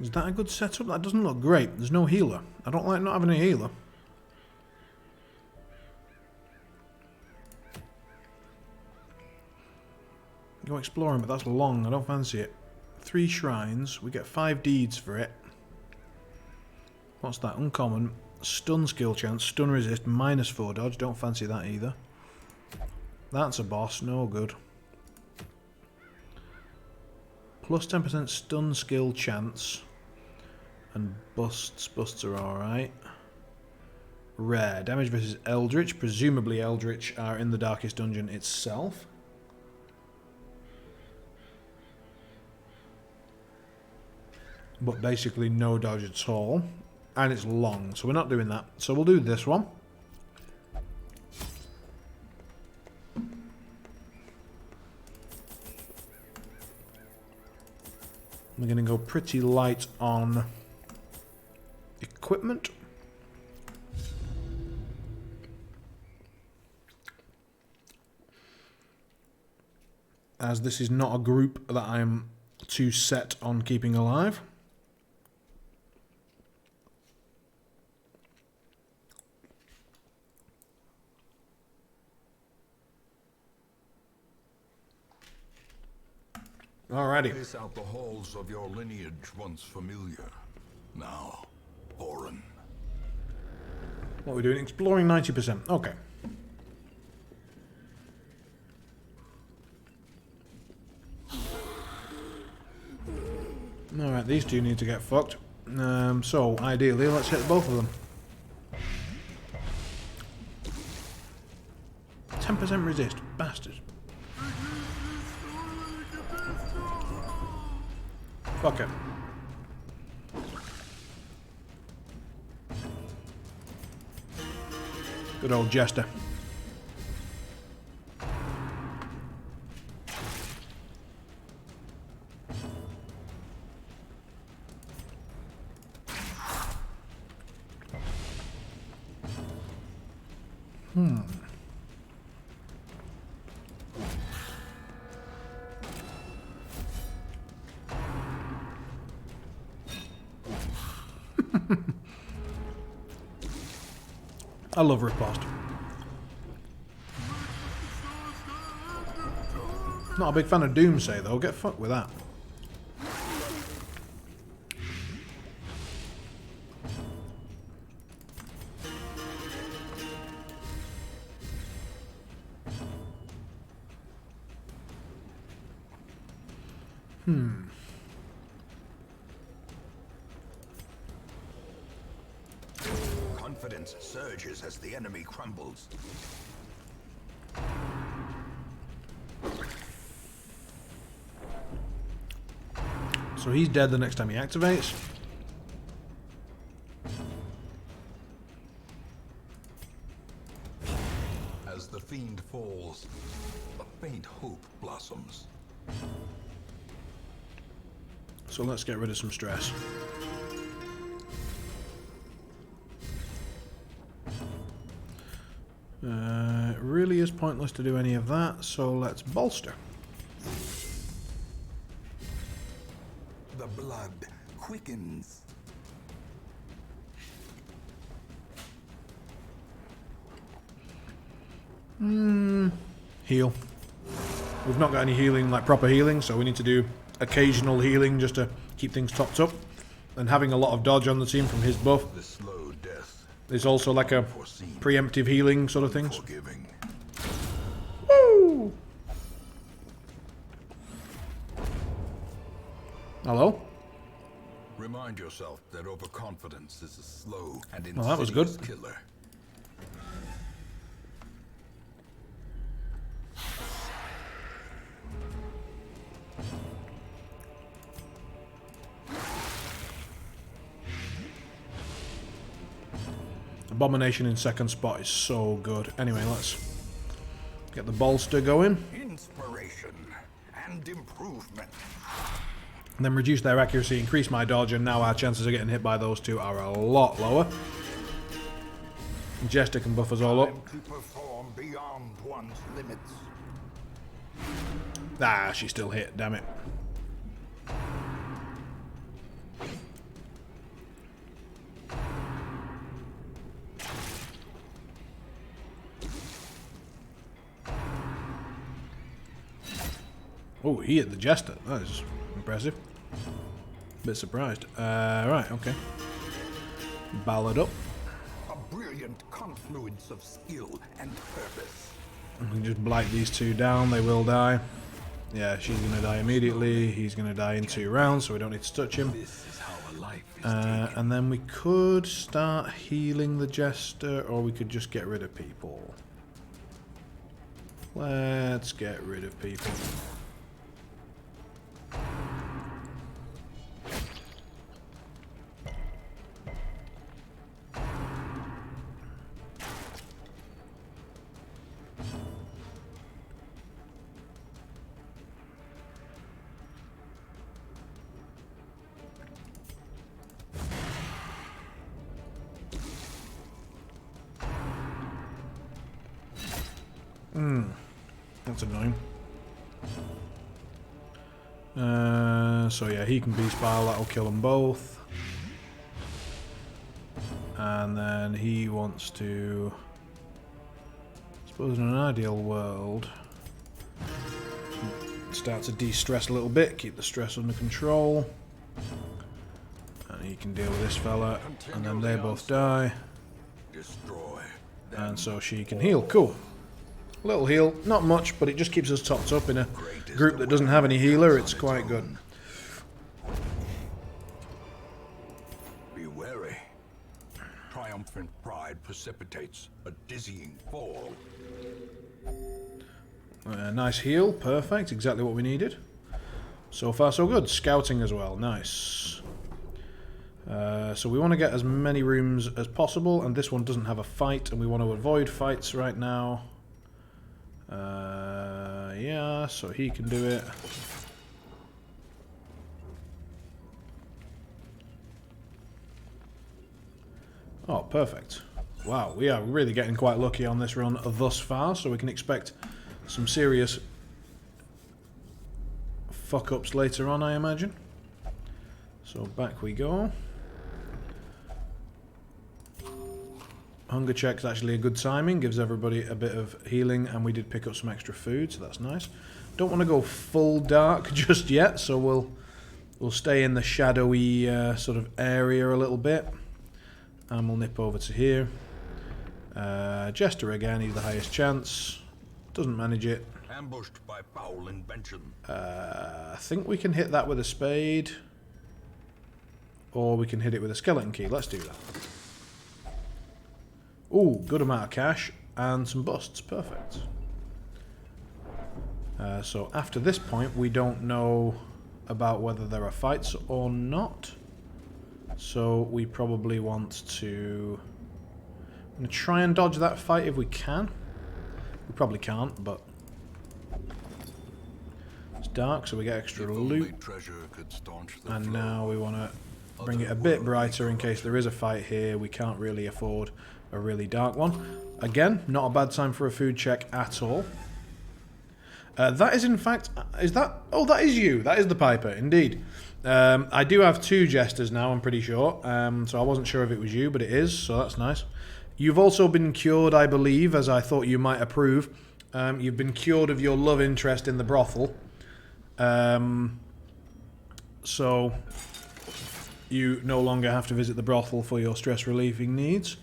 Is that a good setup? That doesn't look great. There's no healer. I don't like not having a healer. Go exploring, but that's long. I don't fancy it. 3 shrines. We get 5 deeds for it. What's that? Uncommon. Stun skill chance. Stun resist. -4 dodge. Don't fancy that either. That's a boss. No good. Plus 10% stun skill chance. And busts. Busts are alright. Rare. Damage versus Eldritch. Presumably Eldritch are in the Darkest Dungeon itself. But basically no dodge at all. And it's long, so we're not doing that. So we'll do this one. We're going to go pretty light on equipment. As this is not a group that I'm too set on keeping alive. Alrighty. Pace out the halls of your lineage once familiar. Now, foreign. What are we doing? Exploring 90%. Okay. Alright, these two need to get fucked. So, ideally, let's hit both of them. 10% resist. Bastard. Fuck it. Good old Jester. I love riposte. Not a big fan of Doomsay though, get fucked with that. Confidence surges as the enemy crumbles. So he's dead the next time he activates. As the fiend falls, a faint hope blossoms. So let's get rid of some stress. It really is pointless to do any of that, so let's bolster. The blood quickens. Heal. We've not got any healing, like proper healing, so we need to do occasional healing just to keep things topped up. And having a lot of dodge on the team from his buff The slow death. is also like a Foreseen. preemptive healing sort of things. Forgiving. Woo! Hello? Remind yourself that overconfidence is a slow and Well, that was good. insidious killer. Abomination in second spot is so good. Anyway, let's get the bolster going. Inspiration and improvement. And then reduce their accuracy, increase my dodge, and now our chances of getting hit by those two are a lot lower. Jester can buff us all up. Time to perform beyond one's limits. Ah, she still hit, damn it. Oh, he hit the Jester. That is impressive. Bit surprised. Right, okay. Ballad up. A brilliant confluence of skill and purpose. We can just blight these two down. They will die. Yeah, she's going to die immediately. He's going to die in 2 rounds, so we don't need to touch him. This is how a life is taken. And then we could start healing the Jester, or we could just get rid of people. Let's get rid of people. That's annoying. So yeah, he can beast pile, that'll kill them both. And then he wants to... I suppose in an ideal world... start to de-stress a little bit, keep the stress under control. And he can deal with this fella, and then they both die. Destroy. And so she can heal. Cool. Little heal, not much, but it just keeps us topped up in a group that doesn't have any healer. It's quite good. Be wary. Triumphant pride precipitates a dizzying fall. Nice heal, perfect, exactly what we needed. So far so good. Scouting as well, nice. So we want to get as many rooms as possible, and this one doesn't have a fight, and we want to avoid fights right now. Yeah, so he can do it. Oh, perfect. Wow, we are really getting quite lucky on this run thus far, so we can expect some serious fuck-ups later on, I imagine. So back we go. Hunger check's actually a good timing, gives everybody a bit of healing, and we did pick up some extra food, so that's nice. Don't want to go full dark just yet, so we'll stay in the shadowy sort of area a little bit. And we'll nip over to here. Jester again, he's the highest chance. Doesn't manage it. Ambushed by foul invention. I think we can hit that with a spade. Or we can hit it with a skeleton key. Let's do that. Ooh, good amount of cash and some busts. Perfect. So after this point, we don't know about whether there are fights or not. So we probably want to... I'm going to try and dodge that fight if we can. We probably can't, but... It's dark, so we get extra loot. Treasure could staunch the And flow. now we want to bring it a bit brighter in case there is a fight here. We can't really afford a really dark one. Again, not a bad time for a food check at all. That is in fact... Is that... Oh, that is you. That is the Piper, indeed. I do have 2 Jesters now, I'm pretty sure. So I wasn't sure if it was you, but it is, so that's nice. You've also been cured, I believe, as I thought you might approve. You've been cured of your love interest in the brothel. So you no longer have to visit the brothel for your stress relieving needs.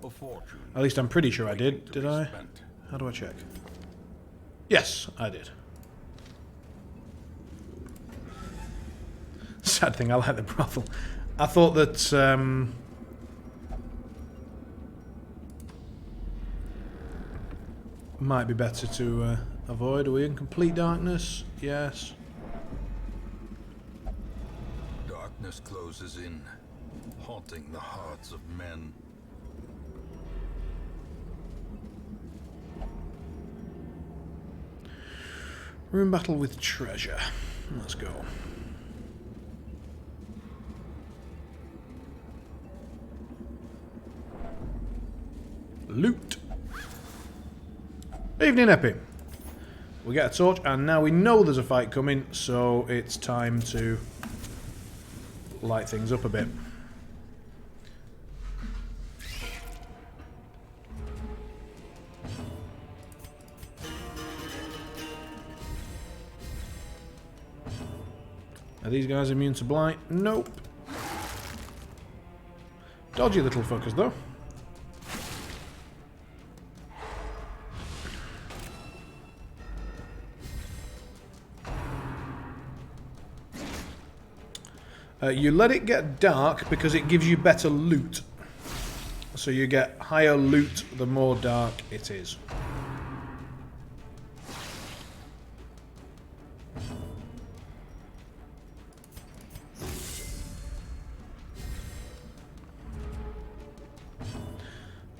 A fortune At least I'm pretty sure I did. to Did be I? spent. How do I check? Yes, I did. Sad thing, I like the brothel. I thought that might be better to avoid. Are we in complete darkness? Yes. Darkness closes in, haunting the hearts of men. Room battle with treasure. Let's go. Loot. Evening, Epi. We get a torch, and now we know there's a fight coming, so it's time to light things up a bit. Are these guys immune to blight? Nope. Dodgy little fuckers, though. You let it get dark because it gives you better loot. So you get higher loot the more dark it is.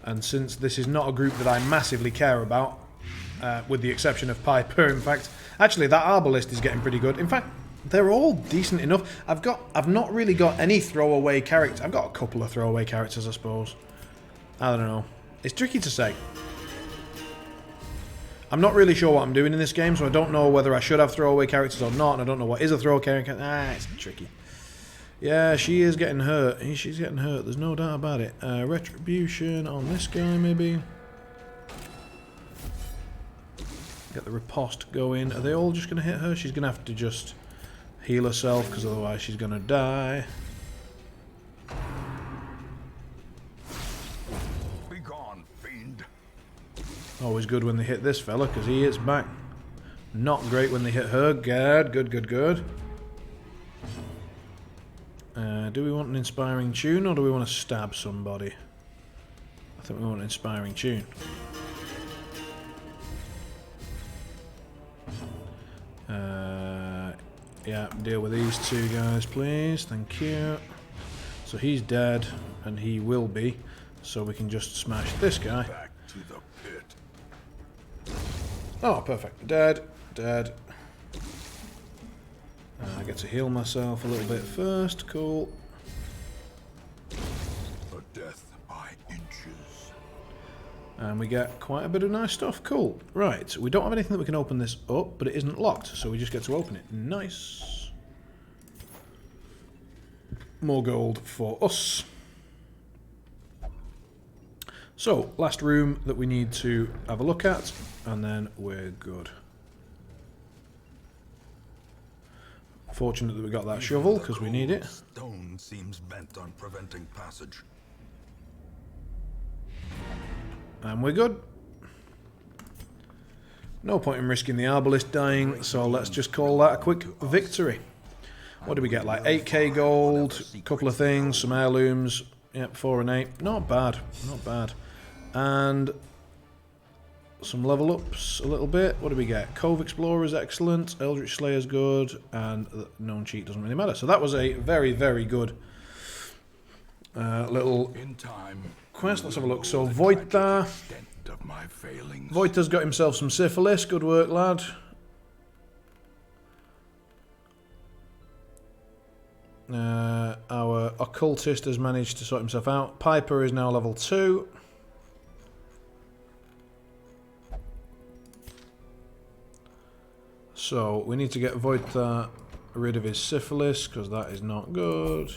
And since this is not a group that I massively care about, with the exception of Piper, in fact, actually that Arbalist is getting pretty good. In fact, they're all decent enough. I've not really got any throwaway characters. I've got a couple of throwaway characters, I suppose. I don't know. It's tricky to say. I'm not really sure what I'm doing in this game, so I don't know whether I should have throwaway characters or not, and I don't know what is a throwaway character. It's tricky. Yeah, she is getting hurt. She's getting hurt. There's no doubt about it. Retribution on this guy, maybe. Get the riposte going. Are they all just going to hit her? She's going to have to just heal herself, because otherwise she's going to die. Be gone, fiend. Always good when they hit this fella, because he hits back. Not great when they hit her. Good, good, good, good. Do we want an inspiring tune, or do we want to stab somebody? I think we want an inspiring tune. Yeah, deal with these two guys, please. Thank you. So he's dead, and he will be. So we can just smash this guy. Back to the pit. Oh, perfect. Dead. Dead. I get to heal myself a little bit first. Cool. A death by inches. And we get quite a bit of nice stuff. Cool. Right. We don't have anything that we can open this up, but it isn't locked, so we just get to open it. Nice. More gold for us. So, last room that we need to have a look at, and then we're good. Fortunate that we got that shovel, because we need it. Stone seems bent on preventing passage. And we're good. No point in risking the Arbalist dying, so let's just call that a quick victory. What did we get? Like 8k gold, a couple of things, some heirlooms. Yep, 4 and 8. Not bad. Not bad. And some level ups a little bit. What do we get? Cove Explorer is excellent. Eldritch Slayer is good. And known cheat doesn't really matter. So that was a very, very good little quest. Let's have a look. So Voita. Voita's got himself some syphilis. Good work, lad. Our occultist has managed to sort himself out. Piper is now level 2. So we need to get Voita rid of his syphilis, because that is not good.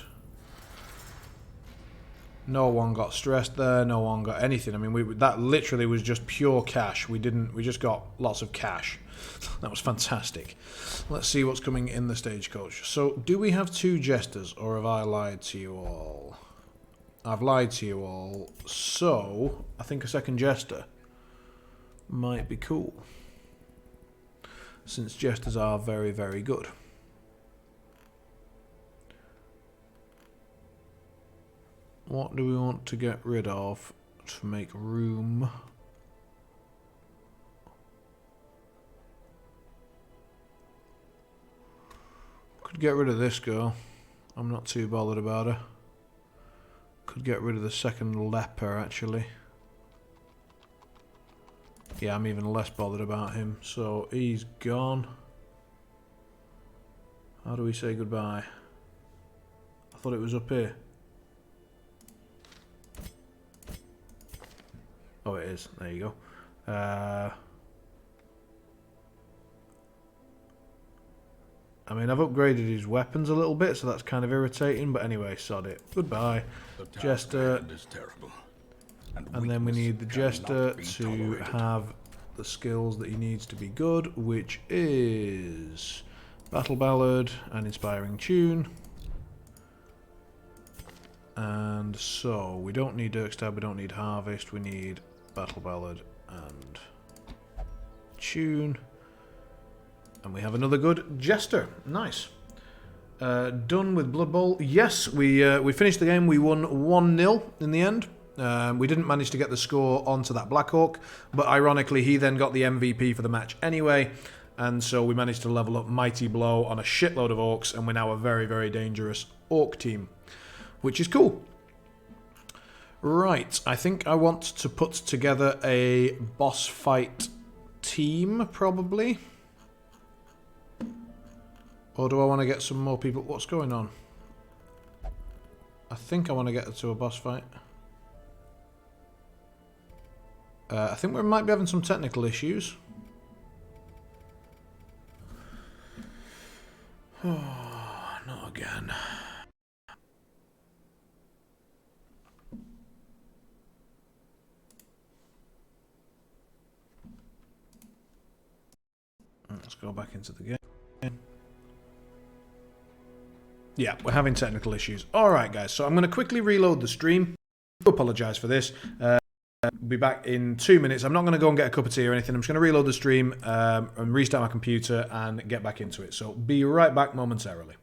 No one got stressed there. No one got anything. I mean, that literally was just pure cash. We just got lots of cash. That was fantastic. Let's see what's coming in the stagecoach. So, do we have 2 jesters, or have I lied to you all? I've lied to you all. So, I think a second jester might be cool. since jesters are very, very good. What do we want to get rid of to make room? Could get rid of this girl. I'm not too bothered about her. Could get rid of the second leper, actually. Yeah, I'm even less bothered about him. So he's gone. How do we say goodbye? I thought it was up here. Oh, it is. There you go. I mean, I've upgraded his weapons a little bit, so that's kind of irritating. But anyway, sod it. Goodbye, Jester. Is terrible, And then we need the Jester be to tolerated. have the skills that he needs to be good, which is Battle Ballad and Inspiring Tune. And so, we don't need Dirkstab, we don't need Harvest, we need Battle Ballad and Tune. And we have another good Jester. Nice. Done with Blood Bowl. Yes, we finished the game. We won 1-0 in the end. We didn't manage to get the score onto that Blackhawk, but ironically he then got the MVP for the match anyway, and so we managed to level up Mighty Blow on a shitload of orcs, and we're now a very, very dangerous orc team, which is cool. Right, I think I want to put together a boss fight team, probably. Or do I want to get some more people? What's going on? I think I want to get to a boss fight. I think we might be having some technical issues. Oh, not again. Let's go back into the game. Yeah, we're having technical issues. Alright guys, so I'm going to quickly reload the stream. I apologise for this. I'll be back in 2 minutes. I'm not going to go and get a cup of tea or anything. I'm just going to reload the stream and restart my computer and get back into it. So be right back momentarily.